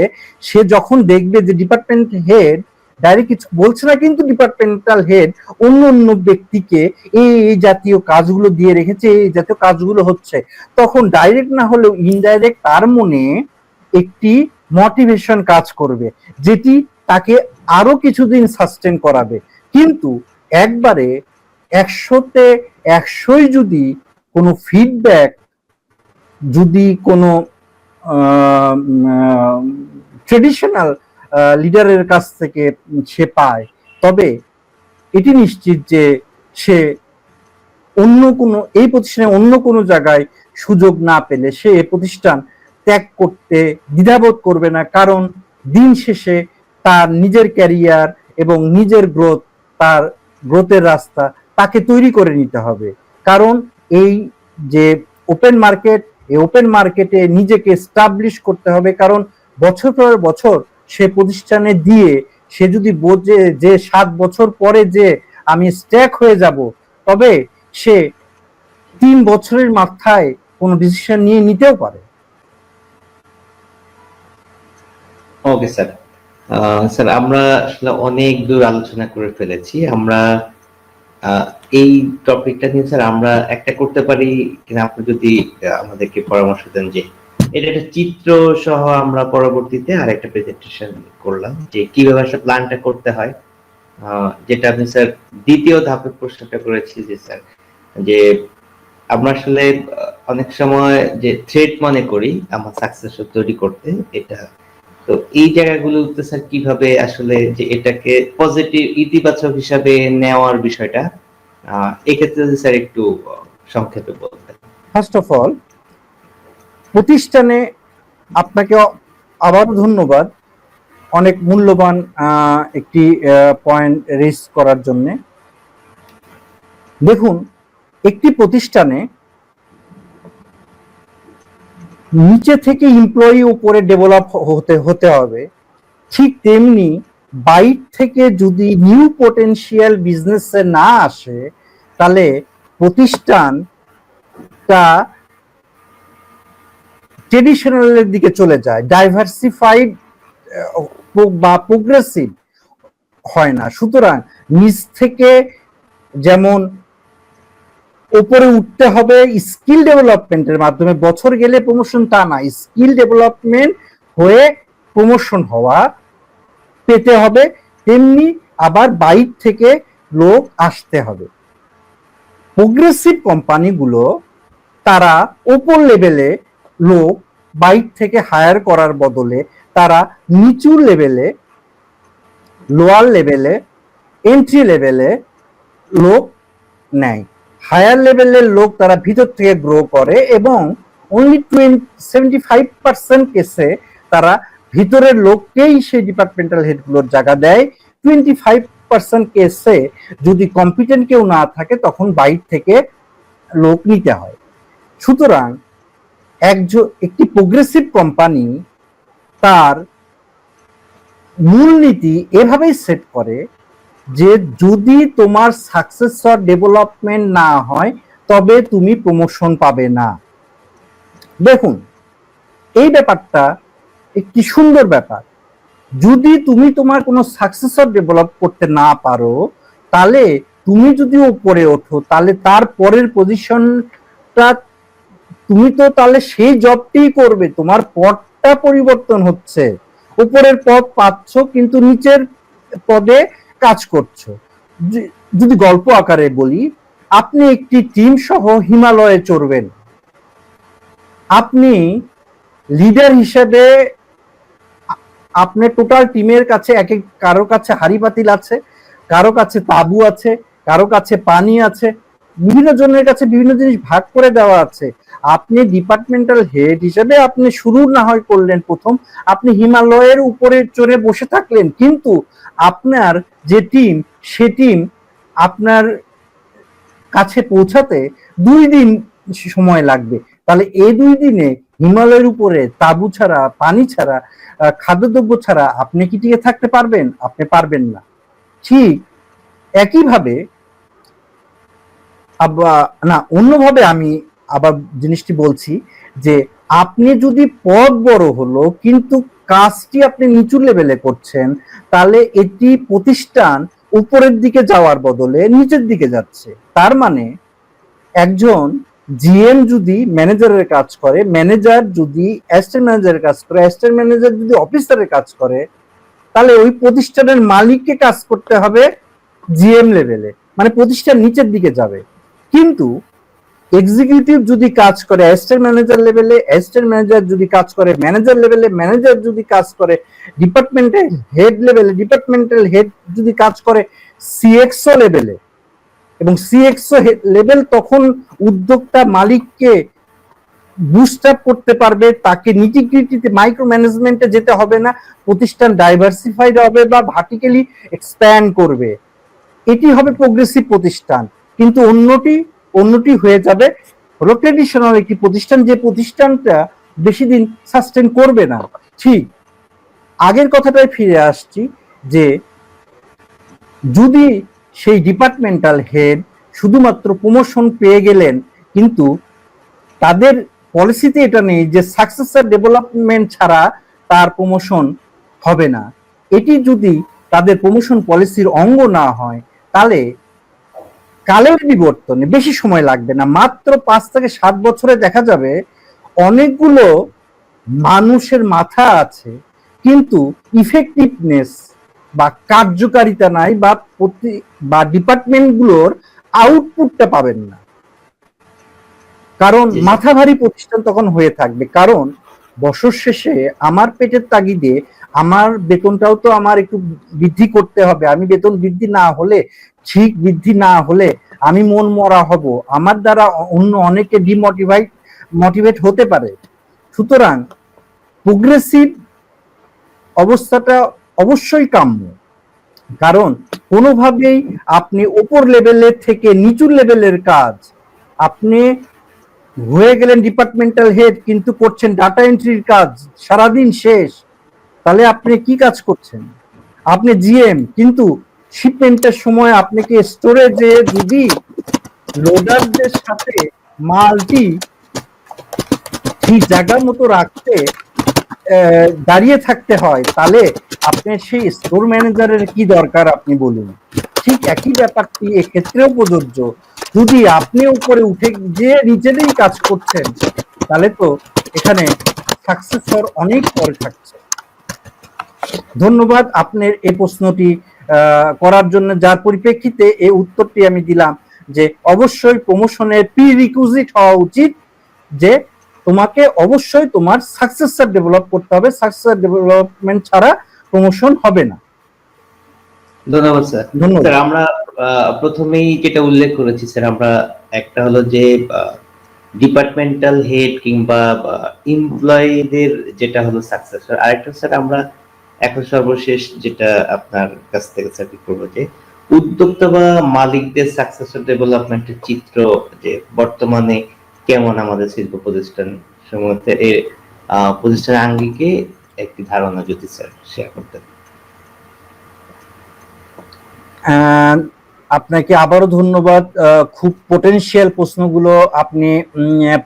সে যখন দেখবে যে ডিপার্টমেন্ট হেড ডাইরেক্ট কিছু বলছে না, কিন্তু ডিপার্টমেন্টাল হেড অন্য অন্য ব্যক্তিকে এই জাতীয় কাজগুলো দিয়ে রেখেছে, এই জাতীয় কাজগুলো হচ্ছে, তখন ডাইরেক্ট না হলেও ইনডাইরেক্ট তার মনে একটি মোটিভেশন কাজ করবে, যেটি তাকে আরো কিছুদিন সাস্টেন করাবে। কিন্তু একবারে 100তে 100ই যদি কোনো ফিডব্যাক, যদি কোনো ট্রেডিশনাল লিডারের কাছ থেকে সে পায়, তবে এটি নিশ্চিত যে সে অন্য কোনো, এই প্রতিষ্ঠানে অন্য কোনো জায়গায় সুযোগ না পেলে সে এই প্রতিষ্ঠান ত্যাগ করতে দ্বিধাবোধ করবে না, কারণ দিন শেষে তার নিজের ক্যারিয়ার এবং নিজের গ্রোথ, তার গ্রোথের রাস্তা তাকে তৈরি করে নিতে হবে। কারণ এই যে ওপেন মার্কেট, এই ওপেন মার্কেটে নিজেকে এস্টাবলিশ করতে হবে, কারণ বছর পর বছর সে প্রতিষ্ঠানে দিয়ে সে যদি বোঝে যে 7 বছর পরে যে আমি স্ট্যাক হয়ে যাব, তবে সে 3 বছরের মাথায় কোনো ডিসিশন নিয়ে নিতেও পারে। Okay sir. স্যার আমরা আসলে অনেক দূর আলোচনা করে ফেলেছি। আমরা এই টপিকটা নিয়ে স্যার আমরা একটা করতে পারি কিনা, আপনি যদি আমাদেরকে পরামর্শ দেন যে এটা একটা চিত্র সহ আমরা পরবর্তীতে আর একটা প্রেজেন্টেশন করলাম যে কিভাবে আসলে প্ল্যানটা করতে হয়। যেটা আপনি স্যার দ্বিতীয় ধাপের প্রশ্নটা করেছি যে স্যার যে আমরা আসলে অনেক সময় যে থ্রেট মনে করি আমার সাকসেস তৈরি করতে, এটা তো এই জায়গাগুলোতে স্যার কিভাবে আসলে যে এটাকে পজিটিভ ইতিবাচক হিসাবে নেওয়ার বিষয়টা, এক্ষেত্রে যদি স্যার একটু সংক্ষেপে বলতেন। ফার্স্ট অফ অল, প্রতিষ্ঠানে আপনাকে আবারও ধন্যবাদ অনেক মূল্যবান একটি পয়েন্ট রেজ করার জন্য। দেখুন, একটি প্রতিষ্ঠানে নিচে থেকে এমপ্লয়ি উপরে ডেভেলপ হতে হবে, ঠিক তেমনি বাইর থেকে যদি নিউ পটেনশিয়াল বিজনেসে না আসে, তাহলে প্রতিষ্ঠানটা ট্রেডিশনালের দিকে চলে যায়, ডাইভার্সিফাইড বা প্রোগ্রেসিভ হয় না। সুতরাং নিচ থেকে যেমন উপরে উঠতে হবে স্কিল ডেভেলপমেন্টের মাধ্যমে, বছর গেলে প্রমোশন তা না, স্কিল ডেভেলপমেন্ট হয়ে প্রমোশন হওয়া পেতে হবে, তেমনি আবার বাইর থেকে লোক আসতে হবে। প্রোগ্রেসিভ কোম্পানিগুলো তারা ওপর লেভেলে লোক বাইর থেকে হায়ার করার বদলে তারা নিচু লেভেলে, লোয়ার লেভেলে, এন্ট্রি লেভেলে লোক নেয়। হায়ার লেভেলের লোক তারা ভিতর থেকে গ্রো করে এবং অনলি 75% কেসে তারা ভিতরের লোককেই সেই ডিপার্টমেন্টাল হেডগুলোর জায়গা দেয়। 25% কেসে যদি কম্পিটেন্ট কেউ না থাকে তখন বাইরে থেকে লোক নিতে হয়। সুতরাং একটি প্রোগ্রেসিভ কোম্পানি তার মূলনীতি এভাবেই সেট করে যে যদি তোমার সাকসেসর ডেভেলপমেন্ট না হয় তবে তুমি প্রমোশন পাবে না। দেখুন, এই ব্যাপারটা একটি সুন্দর ব্যাপার। যদি তুমি তোমার কোনো সাকসেসর ডেভেলপ করতে না পারো, তাহলে তুমি যদি উপরে ওঠো তাহলে তার পরের পজিশনটা তুমি তো তাহলে সেই জবটিই করবে, তোমার পদটা পরিবর্তন হচ্ছে, উপরের পদ পাচ্ছ কিন্তু নিচের পদে কাজ করছো। যদি গল্প আকারে বলি, আপনি একটি টিম সহ হিমালয়ে চড়বেন, আপনি লিডার হিসেবে আপনার টোটাল টিমের কাছে কারো কাছে হাড়ি পাতিল আছে, কারো কাছে তাবু আছে, কারো কাছে পানি আছে, বিভিন্ন জনের কাছে বিভিন্ন জিনিস ভাগ করে দেওয়া আছে। আপনি ডিপার্টমেন্টাল হেড হিসেবে আপনি শুরু না হয় করলেন প্রথম, আপনি হিমালয়ের উপরে চড়ে বসে থাকলেন, কিন্তু আপনার যে টিম সে টিম আপনার কাছে পৌঁছাতে 2 দিন সময় লাগবে। তাহলে এই 2 দিনে হিমালয়ের উপরে তাবু ছাড়া, পানি ছাড়া, খাদ্যদ্রব্য ছাড়া আপনি কি টিকে থাকতে পারবেন? আপনি পারবেন না। ঠিক একইভাবে না, অন্যভাবে আমি আবার জিনিসটি বলছি যে আপনি যদি পদ বড় হলো কিন্তু কাজটি আপনি নিচু লেভেলে করছেন, তাহলে এটি প্রতিষ্ঠান উপরের দিকে যাওয়ার বদলে নিচের দিকে যাচ্ছে। তার মানে একজন জিএম যদি ম্যানেজারের কাজ করে, ম্যানেজার যদি অ্যাসিস্ট্যান্ট ম্যানেজারের কাজ করে, অ্যাসিস্ট্যান্ট ম্যানেজার যদি অফিসারের কাজ করে, তাহলে ওই প্রতিষ্ঠানের মালিককে কাজ করতে হবে জিএম লেভেলে, মানে প্রতিষ্ঠান নিচের দিকে যাবে। কিন্তু এক্সিকিউটিভ যদি কাজ করে অ্যাসিস্ট্যান্ট ম্যানেজার লেভেলে, অ্যাসিস্ট্যান্ট ম্যানেজার যদি কাজ করে ম্যানেজার লেভেলে, ম্যানেজার যদি কাজ করে ডিপার্টমেন্টাল হেড লেভেলে, ডিপার্টমেন্টাল হেড যদি কাজ করে সিএক্সও লেভেলে, এবং সিএক্সও লেভেল তখন উদ্যোক্তা মালিককে বুস্ট আপ করতে পারবে, তাকে নিটিগ্রিটিতে মাইক্রো ম্যানেজমেন্টে যেতে হবে না, প্রতিষ্ঠান ডাইভার্সিফাইড হবে বা ভার্টিক্যালি এক্সপ্যান্ড করবে। এটি হবে প্রোগ্রেসিভ প্রতিষ্ঠান। কিন্তু অন্যটি হয়ে যাবে হলো ট্রেডিশনাল একটি প্রতিষ্ঠান, যে প্রতিষ্ঠানটা বেশি দিন সাস্টেন করবে না। ঠিক আগের কথাটাই ফিরে আসছি যে যদি সেই ডিপার্টমেন্টাল হেড শুধুমাত্র প্রমোশন পেয়ে গেলেন, কিন্তু তাদের পলিসিতে এটা নেই যে সাকসেসর ডেভেলপমেন্ট ছাড়া তার প্রমোশন হবে না, এটি যদি তাদের প্রমোশন পলিসির অঙ্গ না হয়, তাহলে কালের বিবর্তনে বেশি সময় লাগবে না, মাত্র 5 থেকে 7 বছরে দেখা যাবে অনেকগুলো মানুষের মাথা আছে কিন্তু ইফেক্টিভনেস বা কার্যকারিতা নাই, বা ডিপার্টমেন্টগুলোর আউটপুটটা পাবেন না, কারণ মাথা ভারী প্রতিষ্ঠান তখন হয়ে থাকবে। কারণ বছর শেষে আমার পেটের তাগিদে আমার বেতনটাও তো আমার একটু বৃদ্ধি করতে হবে। আমি বেতন বৃদ্ধি না হলে, ঠিক বৃদ্ধি না হলে আমি মন মরা হব, আমার দ্বারা অন্য অনেকে মোটিভেট হতে পারে। সুতরাং প্রোগ্রেসিভ অবস্থাটা অবশ্যই কাম্য, কারণ কোনোভাবেই আপনি উপর লেভেলের থেকে নিচু লেভেলের কাজ, আপনি হয়ে গেলেন ডিপার্টমেন্টাল হেড কিন্তু করছেন ডাটা এন্ট্রির কাজ সারাদিন শেষ, তাহলে আপনি কি কাজ করছেন? আপনি জিএম কিন্তু শিপমেন্টের সময় আপনাকে স্টোরে যে যদি লোডারদের সাথে মালটি ঠিক জায়গার মতো রাখতে দাঁড়িয়ে থাকতে হয়, তাহলে আপনার সেই স্টোর ম্যানেজারের কি দরকার আপনি বলুন। ঠিক একই ব্যাপারটি এক্ষেত্রেও প্রযোজ্য। যদি আপনি উপরে উঠে যে নিজেরই কাজ করছেন, তাহলে তো এখানে সাকসেসর অনেক পরে থাকছে। ধন্যবাদ আপনার এই প্রশ্নটি করার জন্য, যার পরিপ্রেক্ষিতে এই উত্তরটি আমি দিলাম যে অবশ্যই প্রমোশনের প্রি রিকুইজিট হওয়া উচিত যে তোমাকে অবশ্যই তোমার সাকসেসর ডেভেলপ করতে হবে, সাকসেসর ডেভেলপমেন্ট ছাড়া প্রমোশন হবে না। ধন্যবাদ স্যার। ধন্যবাদ। স্যার আমরা প্রথমেই যেটা উল্লেখ করেছি স্যার, আমরা একটা হলো যে ডিপার্টমেন্টাল হেড কিংবা এমপ্লয়ীদের যেটা হলো সাকসেসর, আরেকটা স্যার আমরা এখন সর্বশেষ যেটা আপনার কাছ থেকে স্যার করবো যে উদ্যোক্তা বা মালিকদের সাকসেসর ডেভেলপমেন্টের চিত্র, যে বর্তমানে কেমন আমাদের শিল্প প্রতিষ্ঠান সমূহে এর প্রতিষ্ঠানের আঙ্গিকে একটি ধারণা যদি স্যার শেয়ার করতেন। আপনাকে আবারও ধন্যবাদ। খুব পোটেনশিয়াল প্রশ্নগুলো আপনি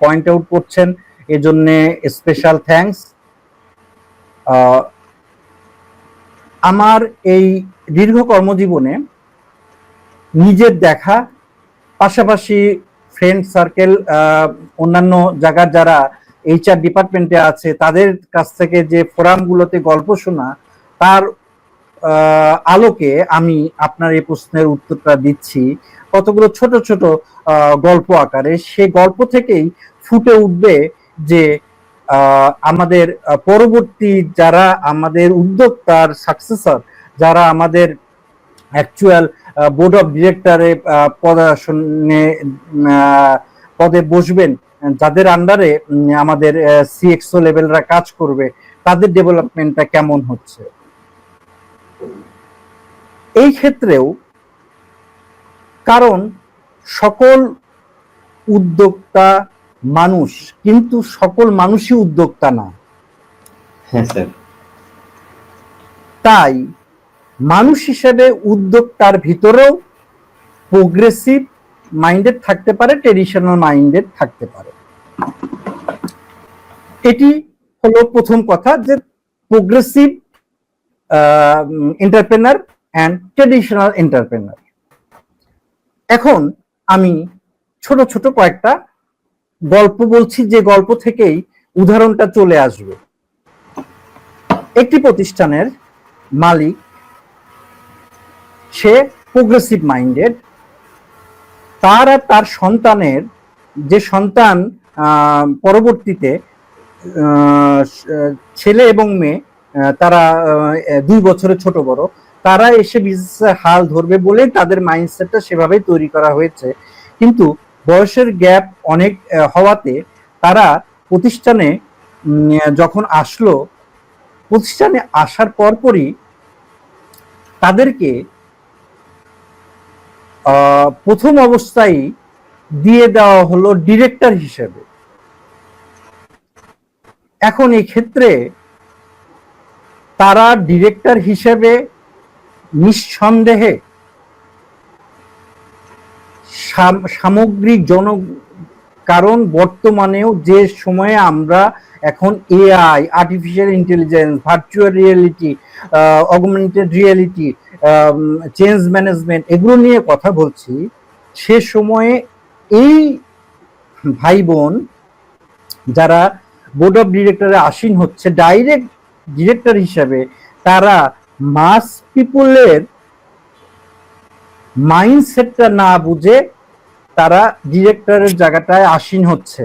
পয়েন্ট আউট করছেন, এজন্য স্পেশাল থ্যাঙ্কস। আমার এই দীর্ঘ কর্মজীবনে নিজের দেখা, পাশাপাশি ফ্রেন্ড সার্কেল, অন্যান্য জায়গার যারা এইচআর ডিপার্টমেন্টে আছে তাদের কাছ থেকে যে ফোরামগুলোতে গল্প শোনা, তার আলোকে আমি আপনার এই প্রশ্নের উত্তরটা দিচ্ছি কতগুলো ছোট ছোট গল্প আকারে। সে গল্প থেকেই ফুটে উঠবে যে আমাদের পরবর্তী যারা আমাদের উদ্যোক্তার সাকসেসর, যারা আমাদের অ্যাকচুয়াল বোর্ড অফ ডিরেক্টরে পদে বসবেন, যাদের আন্ডারে আমাদের সিএক্সও লেভেলরা কাজ করবে, তাদের ডেভেলপমেন্টটা কেমন হচ্ছে। এই ক্ষেত্রেও, কারণ সকল উদ্যোক্তা মানুষ, কিন্তু সকল মানুষই উদ্যোক্তা না। হ্যাঁ স্যার। তাই মানুষ হিসেবে উদ্যোক্তার ভিতরেও প্রোগ্রেসিভ মাইন্ডেড থাকতে পারে, ট্রেডিশনাল মাইন্ডেড থাকতে পারে। এটি হলো প্রথম কথা, যে progressive entrepreneur and traditional entrepreneur. এখন আমি ছোট ছোট কয়েকটা গল্প বলছি, যে গল্প থেকেই উদাহরণটা চলে আসবে। একটি প্রতিষ্ঠানের মালিক, সে প্রোগ্রেসিভ মাইন্ডেড। তার আর তার সন্তানের, যে সন্তান পরবর্তীতে ছেলে এবং মেয়ে, তারা 2 বছরের ছোট বড়, তারা এসে বিজনেসে হাল ধরবে বলে তাদের মাইন্ডসেটটা সেভাবেই তৈরি করা হয়েছে। কিন্তু বয়সের গ্যাপ অনেক হওয়াতে তারা প্রতিষ্ঠানে যখন আসলো, প্রতিষ্ঠানে আসার পরপরই তাদেরকে প্রথম অবস্থায় দিয়ে দেওয়া হলো ডিরেক্টর হিসেবে। এখন এই ক্ষেত্রে তারা ডিরেক্টর হিসেবে নিঃসন্দেহে সামগ্রিক কারণ বর্তমানেও যে সময়ে আমরা এখন AI, artificial intelligence, virtual reality, augmented reality, change management, এগুলো নিয়ে কথা বলছি, সে সময়ে এই ভাই বোন যারা বোর্ড অফ ডিরেক্টরে আসীন হচ্ছে ডাইরেক্ট ডিরেক্টর হিসেবে, তারা মাস পিপলের মাইন্ডসেটটা না বুঝে তারা ডিরেক্টরের জায়গাটায় আসীন হচ্ছে।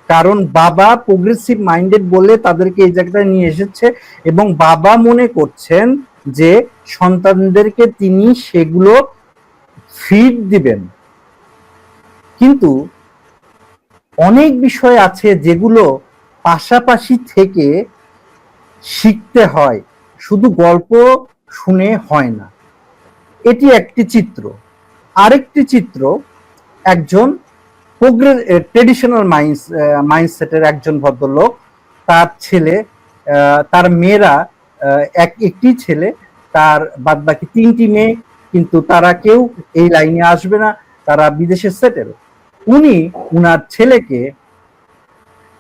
কারণ বাবা প্রোগ্রেসিভ মাইন্ডেড বলে তাদেরকে এই জায়গাটায় নিয়ে এসেছে, এবং বাবা মনে করছেন যে সন্তানদেরকে তিনি সেগুলো ফিড দিবেন। কিন্তু অনেক বিষয় আছে যেগুলো পাশাপাশি থেকে শিখতে হয়, শুধু গল্প শুনে হয় না। এটি একটি চিত্র। আরেকটি চিত্র, একজন ট্রেডিশনাল মাইন্ডসেটের একজন ভদ্রলোক, তার ছেলে, তার মেয়েরা, একটি ছেলে, তার বাদ বাকি 3টি মেয়ে, কিন্তু তারা কেউ এই লাইনে আসবে না, তারা বিদেশে সেটেল। উনি উনার ছেলেকে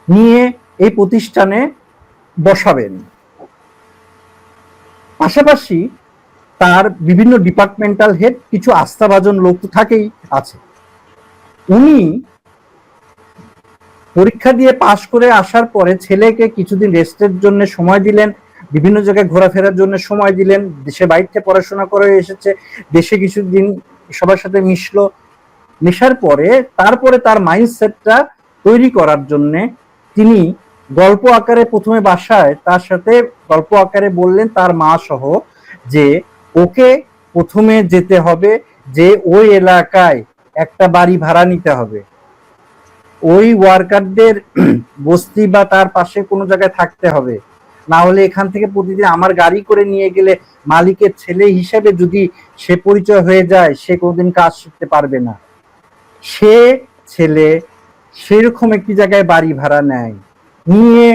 নিয়ে এই প্রতিষ্ঠানে বসাবেন। পাশাপাশি তার বিভিন্ন ডিপার্টমেন্টাল হেড, কিছু আস্থাভাজন লোক তো থাকেই আছে। উনি পরীক্ষা দিয়ে পাশ করে আসার পরে ছেলেকে কিছুদিন রেস্টের জন্য সময় দিলেন, বিভিন্ন জায়গায় ঘোরাফেরার জন্য সময় দিলেন। দেশে বাইরে পড়াশোনা করে এসেছে, দেশে কিছুদিন সবার সাথে মিশলো, মেশার পরে তারপরে তার মাইন্ডসেটটা তৈরি করার জন্য তিনি গল্প আকারে প্রথমে বাসায় তার সাথে গল্প আকারে বললেন, তার মা সহ, যে ওকে প্রথমে যেতে হবে যে ওই এলাকায় একটা বাড়ি ভাড়া নিতে হবে, ওই ওয়ার্কারদের বস্তি বা তার পাশে কোনো জায়গায় থাকতে হবে, না হলে এখান থেকে প্রতিদিন আমার গাড়ি করে নিয়ে গেলে মালিকের ছেলে হিসেবে যদি সে পরিচয় হয়ে যায়, সে কোনোদিন কাজ শিখতে পারবে না। সে ছেলে সেরকম একটি জায়গায় বাড়ি ভাড়া নেয়, নিয়ে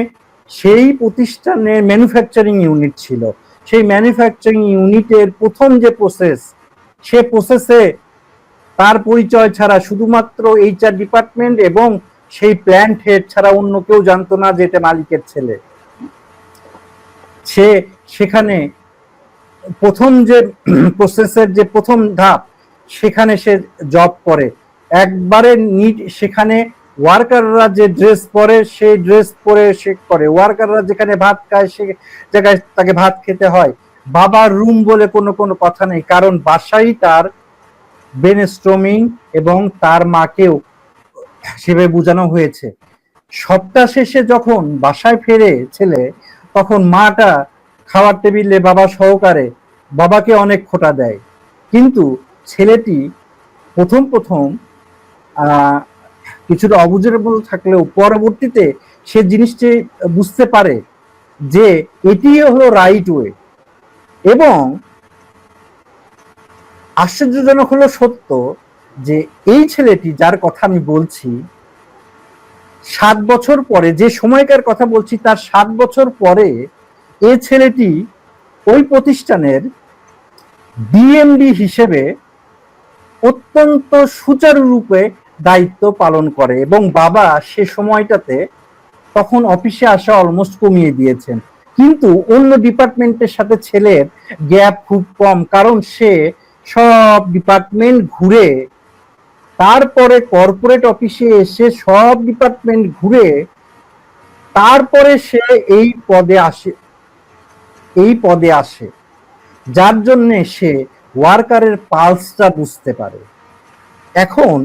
সেই প্রতিষ্ঠানের ম্যানুফ্যাকচারিং ইউনিট ছিল, সেই ম্যানুফ্যাকচারিং ইউনিটের প্রথম যে প্রসেস, সে প্রসেসে তার পরিচয় ছাড়া শুধুমাত্র এইচআর ডিপার্টমেন্ট এবং সেই প্ল্যান্ট হেড ছাড়া অন্য কেউ জানতো না যে এটা মালিকের ছেলে। সে সেখানে প্রথম যে প্রসেসের যে প্রথম ধাপ, সেখানে সে জব করে একবারে নিট। সেখানে ওয়ার্কাররা যে ড্রেস পরে সেই ড্রেস পরে সে করে, ওয়ার্কাররা যেখানে ভাত খায় সে জায়গায় তাকে ভাত খেতে হয়। বাবার রুম বলে কোনো কোনো কথা নেই, কারণ বাসাই তার ব্রেনস্টর্মিং এবং তার মাকেও সেভাবে বোঝানো হয়েছে। সপ্তাহ শেষে যখন বাসায় ফেরে ছেলে, তখন মাটা খাওয়ার টেবিলে বাবা সহকারে বাবাকে অনেক খোঁটা দেয়, কিন্তু ছেলেটি প্রথম প্রথম কিছুটা অবুঝের মতো থাকলেও পরবর্তীতে সে জিনিসটি বুঝতে পারে যে এটি হলো রাইট ওয়ে। এবং আশ্চর্যজনক হলো সত্য যে এই ছেলেটি যার কথা আমি বলছি, 7 বছর পরে, যে সময়কার কথা বলছি তার 7 বছর পরে এ ছেলেটি ওই প্রতিষ্ঠানের ডিএমডি হিসেবে অত্যন্ত সুচারুরূপে দায়িত্ব পালন করে। এবং বাবা সে সময়টাতে তখন অফিসে আসা অলমোস্ট কমিয়ে দিয়েছেন, কিন্তু অন্য ডিপার্টমেন্টের সাথে ছেলের গ্যাপ খুব কম, কারণ সে সব ডিপার্টমেন্ট ঘুরে, তারপরে কর্পোরেট অফিসে এসে সব ডিপার্টমেন্ট ঘুরে তারপরে সে এই পদে আসে, যার জন্য সে ওয়ার্কারের পালসটা বুঝতে পারে। এখন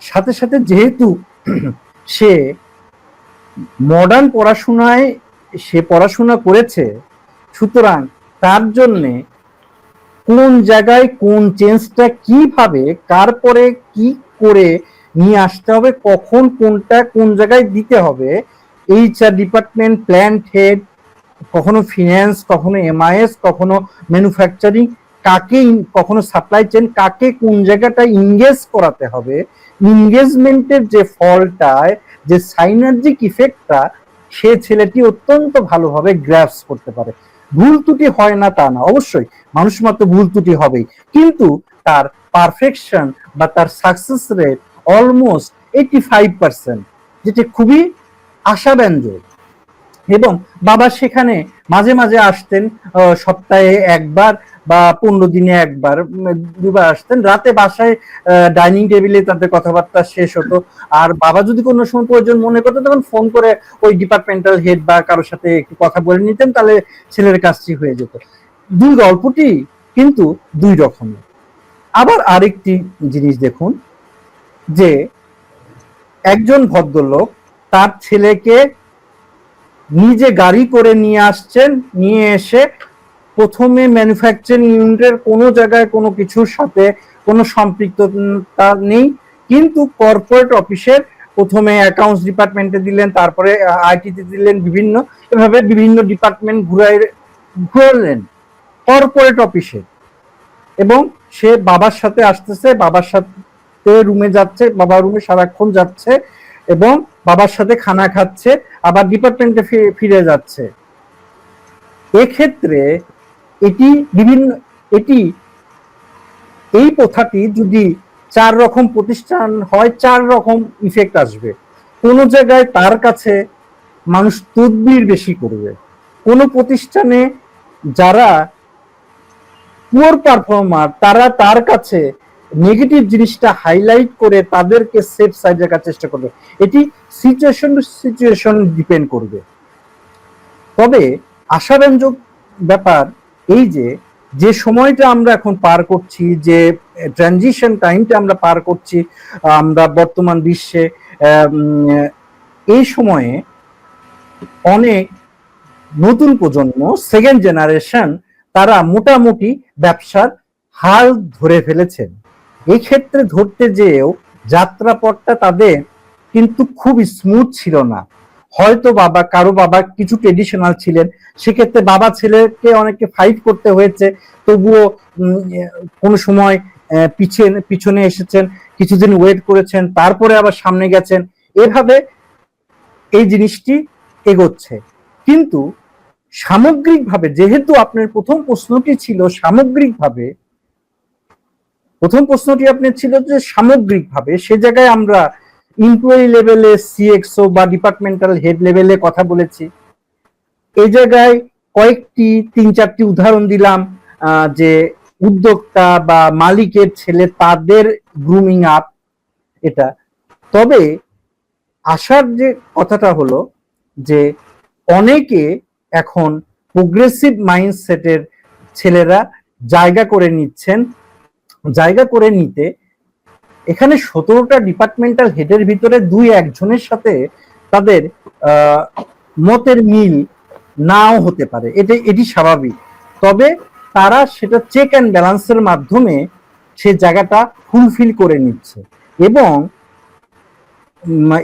সাথে সাথে যেহেতু সে মডার্ন পড়াশোনায় সে পড়াশোনা করেছে, সুতরাং তার জন্যে কোন জায়গায় কোন চেঞ্জটা কিভাবে কার পরে কি করে নিয়ে আসতে হবে, কখন কোনটা কোন জায়গায় দিতে হবে, এইচআর ডিপার্টমেন্ট, প্ল্যান্ট হেড, কখনো ফিন্যান্স, কখনো এমআইএস, কখনো ম্যানুফ্যাকচারিং, কাকে, কখনো সাপ্লাই চেইন, কাকে কোন জায়গাটা ইংগেজ করাতে হবে, ইংগেজমেন্টের যে ফলটায় যে সাইনার্জিক ইফেক্টটা সে ছেলেটি অত্যন্ত ভালোভাবে গ্রাস্প করতে পারে। ভুল ত্রুটি হয় না তা না, অবশ্যই মানুষ মাত্র ভুল ত্রুটি হবেই, কিন্তু তার পারফেকশন বা তার সাকসেস রেট অলমোস্ট 85%, যেটা খুবই আশাব্যঞ্জক। এবং বাবা সেখানে মাঝে মাঝে আসতেন, সপ্তাহে একবার বা 15 দিনে একবার, দুবার আসতেন। রাতে বাসায় ডাইনিং টেবিলে তাদের কথাবার্তা শেষ হতো, আর বাবা যদি কোনো সময় প্রয়োজন মনে করতো তখন ফোন করে ওই ডিপার্টমেন্টাল হেড বা কারোর সাথে একটু কথা বলে নিতেন, তাহলে ছেলের কাজটি হয়ে যেত। দুই গল্পটি কিন্তু দুই রকমের। আবার আরেকটি জিনিস দেখুন, যে একজন ভদ্রলোক তার ছেলেকে নিজে গাড়ি করে নিয়ে আসছেন, নিয়ে এসে প্রথমে ম্যানুফ্যাকচারিং ইউনিটের কোনো জায়গায় কোনো কিছুর সাথে কোনো সম্পৃক্ততা নেই, কিন্তু কর্পোরেট অফিসের প্রথমে অ্যাকাউন্টস ডিপার্টমেন্টে দিলেন, তারপরে আইটিতে দিলেন, বিভিন্ন এভাবে বিভিন্ন ডিপার্টমেন্ট ঘুরালেন কর্পোরেট অফিসে। এবং সে বাবার সাথে আসতেছে, বাবার সাথে রুমে যাচ্ছে, বাবার রুমে সারাক্ষণ যাচ্ছে এবং বাবার সাথে খানা খাচ্ছে, আবার ডিপার্টমেন্টে ফিরে যাচ্ছে। এক্ষেত্রে এই প্রথাটি যদি 4 রকম প্রতিষ্ঠান হয়, 4 রকম ইফেক্ট আসবে। কোন জায়গায় তার কাছে মানুষ তদবির বেশি করবে, কোন প্রতিষ্ঠানে যারা পুয়ার পারফর্মার তারা তার কাছে নেগেটিভ জিনিসটা হাইলাইট করে তাদেরকে সেফ সাইড রাখার চেষ্টা করবে। এটি সিচুয়েশন টু সিচুয়েশন ডিপেন্ড করবে। তবে আশাব্যঞ্জক ব্যাপার এই যে সময়টা আমরা এখন পার করছি, যে ট্রানজিশন টাইমটা আমরা পার করছি আমরা বর্তমান বিশ্বে, এই সময়ে অনেক নতুন প্রজন্ম, সেকেন্ড জেনারেশন, তারা মোটামুটি ব্যবসার হাল ধরে ফেলেছেন। এই ক্ষেত্রে ধরতে যেও যাত্রাপথটা তাদের কিন্তু খুব স্মুথ ছিল না। হয়তো কারো বাবা কিছু ট্রেডিশনাল ছিলেন, সেক্ষেত্রে বাবা ছেলেকে অনেকে ফাইট করতে হয়েছে, তবুও কোনো সময় পিছনে এসেছেন, কিছুদিন ওয়েট করেছেন, তারপরে আবার সামনে গেছেন, এভাবে এই জিনিসটি এগোচ্ছে। কিন্তু সামগ্রিকভাবে, যেহেতু আপনার প্রথম প্রশ্নটি ছিল সামগ্রিকভাবে, যে সামগ্রিকভাবে, সে জায়গায় আমরা এমপ্লয়ি লেভেলে সিএক্সও বা ডিপার্টমেন্টাল হেড লেভেলে কথা বলেছি। এই জায়গায় কয়েকটি 3-4টি উদাহরণ দিলাম, যে উদ্যোক্তা বা মালিকের ছেলে তাদের গ্রুমিং আপ, এটা। তবে আসার যে কথাটা হলো যে অনেকে এখন প্রোগ্রেসিভ মাইন্ডসেটের ছেলেরা জায়গা করে নিচ্ছেন। জায়গা করে নিতে এখানে 17টা ডিপার্টমেন্টাল হেডের ভিতরে 2-1 জনের সাথে তাদের মতের মিল নাও হতে পারে, এটি স্বাভাবিক। তবে তারা সেটা চেক অ্যান্ড ব্যালেন্সের মাধ্যমে সে জায়গাটা ফুলফিল করে নিচ্ছে। এবং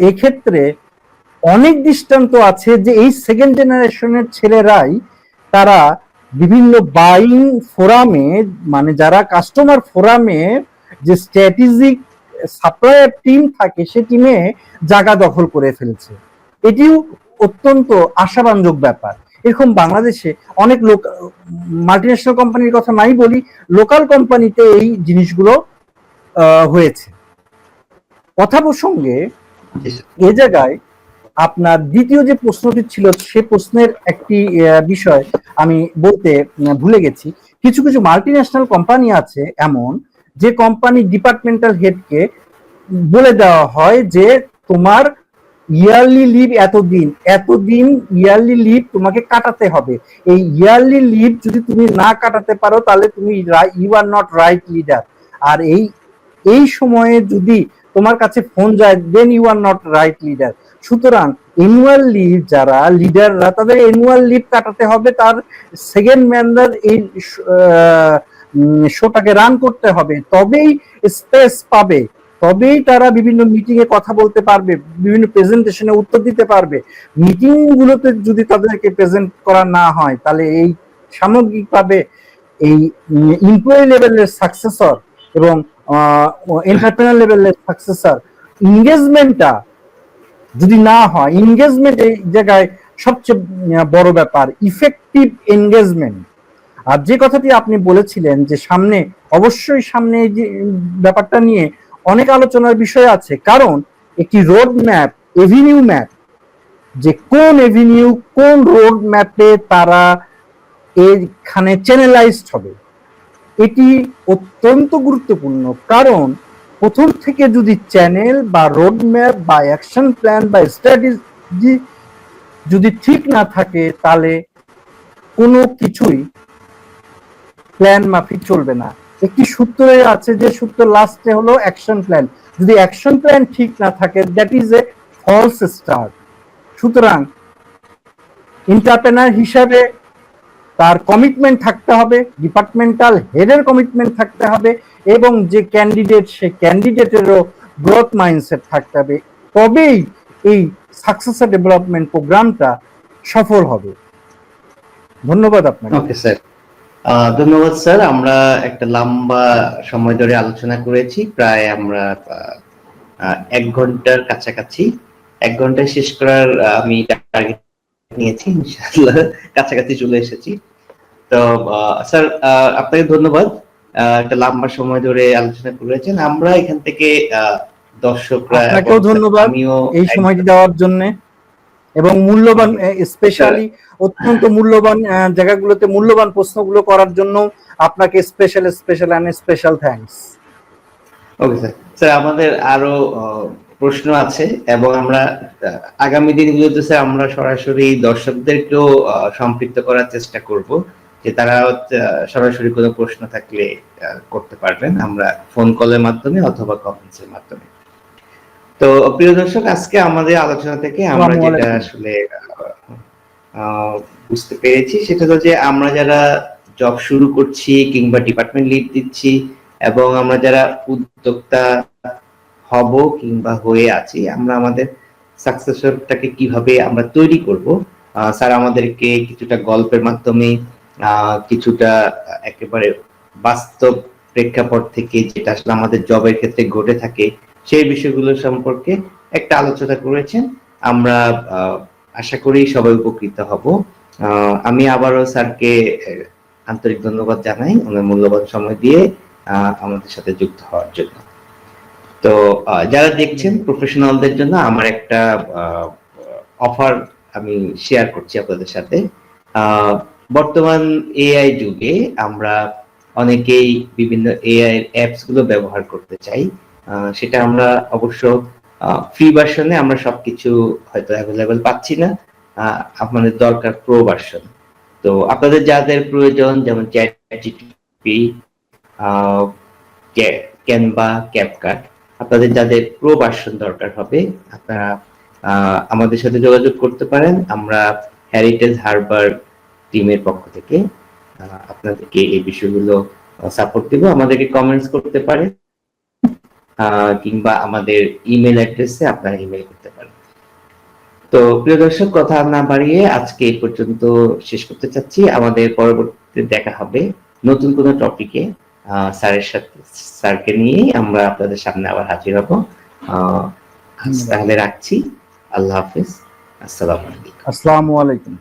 এক্ষেত্রে অনেক দৃষ্টান্ত আছে যে এই সেকেন্ড জেনারেশনের ছেলেরাই তারা বিভিন্ন বাইং ফোরামে, মানে যারা কাস্টমার ফোরামে যে স্ট্র্যাটেজিক সাপ্লায়ার টিম থাকে, সে টিমে জায়গা দখল করে ফেলছে। এটিও অত্যন্ত আশাব্যঞ্জক ব্যাপার। এরকম বাংলাদেশে অনেক লোক, মাল্টিন্যাশনাল কোম্পানির কথা নাই বলি, লোকাল কোম্পানিতে এই জিনিসগুলো হয়েছে। কথা প্রসঙ্গে এ জায়গায় আপনার দ্বিতীয় যে প্রশ্নটি ছিল, সে প্রশ্নের একটি বিষয় আমি বলতে ভুলে গেছি। কিছু কিছু মাল্টিন্যাশনাল কোম্পানি আছে এমন, যে কোম্পানি ডিপার্টমেন্টাল হেডকে বলে দেওয়া হয় যে তোমার ইয়ারলি লিভ এতদিন ইয়ারলি লিভ তোমাকে কাটাতে হবে। এই ইয়ারলি লিভ যদি তুমি না কাটাতে পারো, তাহলে তুমি you are not right leader. আর এই সময়ে যদি তোমার কাছে ফোন যায়, then you are not right leader. সুতরাং অ্যানুয়াল লিভ, যারা লিডাররা, তাদের অ্যানুয়াল লিভ কাটাতে হবে, তার সেকেন্ড ম্যানদের এই শোটাকে রান করতে হবে, তবেই স্পেস পাবে, তবেই তারা বিভিন্ন মিটিং এ কথা বলতে পারবে, বিভিন্ন প্রেজেন্টেশনে উত্তর দিতে পারবে। মিটিং গুলোতে যদি তাদেরকে প্রেজেন্ট করা না হয়, তাহলে এই সামগ্রিকভাবে এই এমপ্লয়ি লেভেলের সাকসেসর এবং এন্টারপ্রেনার লেভেলের সাকসেসর এনগেজমেন্টটা যদি না হয়, এনগেজমেন্ট এই জায়গায় সবচেয়ে বড় ব্যাপার, ইফেক্টিভ এনগেজমেন্ট। আর যে কথাটি আপনি বলেছিলেন যে অবশ্যই সামনে এই যে ব্যাপারটা নিয়ে অনেক আলোচনার বিষয় আছে, কারণ একটি রোড ম্যাপ, এভিনিউ ম্যাপ, যে কোন এভিনিউ কোন রোড ম্যাপে তারা এখানে চ্যানেলাইজড হবে, এটি অত্যন্ত গুরুত্বপূর্ণ। কারণ প্রথম থেকে যদি চ্যানেল বা রোড ম্যাপ বা অ্যাকশন প্ল্যান বা স্ট্র্যাটেজি যদি ঠিক না থাকে, তাহলে কোনো কিছুই প্ল্যান মাফিক চলবে না। একটি সূত্র আছে, যে সূত্র লাস্টে হলো অ্যাকশন প্ল্যান। যদি অ্যাকশন প্ল্যান ঠিক না থাকে, that is a false start. সুতরাং এন্টারপ্রেনার হিসাবে তার কমিটমেন্ট থাকতে হবে, ডিপার্টমেন্টাল হেডের কমিটমেন্ট থাকতে হবে, এবং যে ক্যান্ডিডেট, সে ক্যান্ডিডেটেরও গ্রোথ মাইন্ডসেট থাকতে হবে। তবেই এই সাকসেসর ডেভেলপমেন্ট প্রোগ্রামটা সফল হবে। ধন্যবাদ আপনাকে। ওকে স্যার, ধন্যবাদ স্যার। আমরা একটা লম্বা সময় ধরে আলোচনা করেছি, প্রায় আমরা 1 ঘন্টার কাছাকাছি। 1 ঘন্টায় শেষ করার আমি টার্গেট নিয়েছি, ইনশাআল্লাহ কাছাকাছি চলে এসেছি। তো স্যার, আপনাকে ধন্যবাদ, একটা লম্বা সময় ধরে আলোচনা করেছেন। আমরা এখান থেকে দর্শকরা, আপনাকেও ধন্যবাদ এই সময়টি দেওয়ার জন্য, এবং মূল্যবান, স্পেশালি অত্যন্ত মূল্যবান জায়গাগুলোতে মূল্যবান প্রশ্নগুলো করার জন্য আপনাকে special thanks. Okay sir. Sir, আমাদের আরো প্রশ্ন আছে, এবং আমরা আগামী দিনগুলোতে স্যার আমরা সরাসরি দর্শকদেরকেও সম্পৃক্ত করার চেষ্টা করব, যে তারা সরাসরি কোনো প্রশ্ন থাকলে করতে পারবেন, আমরা ফোন কলের মাধ্যমে অথবা কমেন্টসের মাধ্যমে। তো প্রিয় দর্শক, আজকে আমাদের আলোচনা থেকে আমরা যেটা আসলে বুঝতে পেরেছি, সেটা হলো যে আমরা যারা জব শুরু করছি কিংবা ডিপার্টমেন্ট লিড দিচ্ছি, এবং আমরা যারা উদ্যোক্তা হব কিংবা হয়ে আছি, আমরা আমাদের সাকসেসরটাকে কিভাবে আমরা তৈরি করব, স্যার আমাদেরকে কিছুটা গল্পের মাধ্যমে, কিছুটা একেবারে বাস্তব প্রেক্ষাপট থেকে যেটা আসলে আমাদের জবের ক্ষেত্রে ঘটে থাকে সেই বিষয়গুলো সম্পর্কে একটা আলোচনা করেছেন। আমরা আশা করি সবাই উপকৃত হব। আমি আবারও স্যারকে আন্তরিক ধন্যবাদ জানাই ওনার মূল্যবান সময় দিয়ে আমাদের সাথে যুক্ত হওয়ার জন্য। তো যারা দেখছেন প্রফেশনালদের জন্য আমার একটা অফার আমি শেয়ার করছি আপনাদের সাথে। বর্তমান এআই যুগে আমরা অনেকেই বিভিন্ন এআই এর অ্যাপস গুলো ব্যবহার করতে চাই। সেটা আমরা অবশ্য ফ্রি ভার্সনে আমরা সবকিছু হয়তো অ্যাভেলেবেল পাচ্ছি না, আপনাদের দরকার প্রো ভার্সন। তো আপনাদের যাদের প্রয়োজন, যেমন চ্যাটজিপিটি, ক্যানভা, ক্যাপকাট, আপনাদের যাদের প্রো ভার্সন দরকার হবে আপনারা আমাদের সাথে যোগাযোগ করতে পারেন। আমরা হেরিটেজ হারবার টিমের পক্ষ থেকে আপনাদেরকে এই বিষয়গুলো সাপোর্ট দেব। আমাদেরকে কমেন্টস করতে পারেন কিংবা আমাদের ইমেল অ্যাড্রেসে আপনারা ইমেল করতে পারেন। তো প্রিয় দর্শক, কথা না বাড়িয়ে আজকে এই পর্যন্ত শেষ করতে চাচ্ছি। আমাদের পরবর্তীতে দেখা হবে নতুন কোনো টপিকে, স্যারকে নিয়ে আমরা আপনাদের সামনে আবার হাজির হব। তাহলে রাখছি। আল্লাহ হাফেজ। আসসালামু আলাইকুম। আসসালামু আলাইকুম।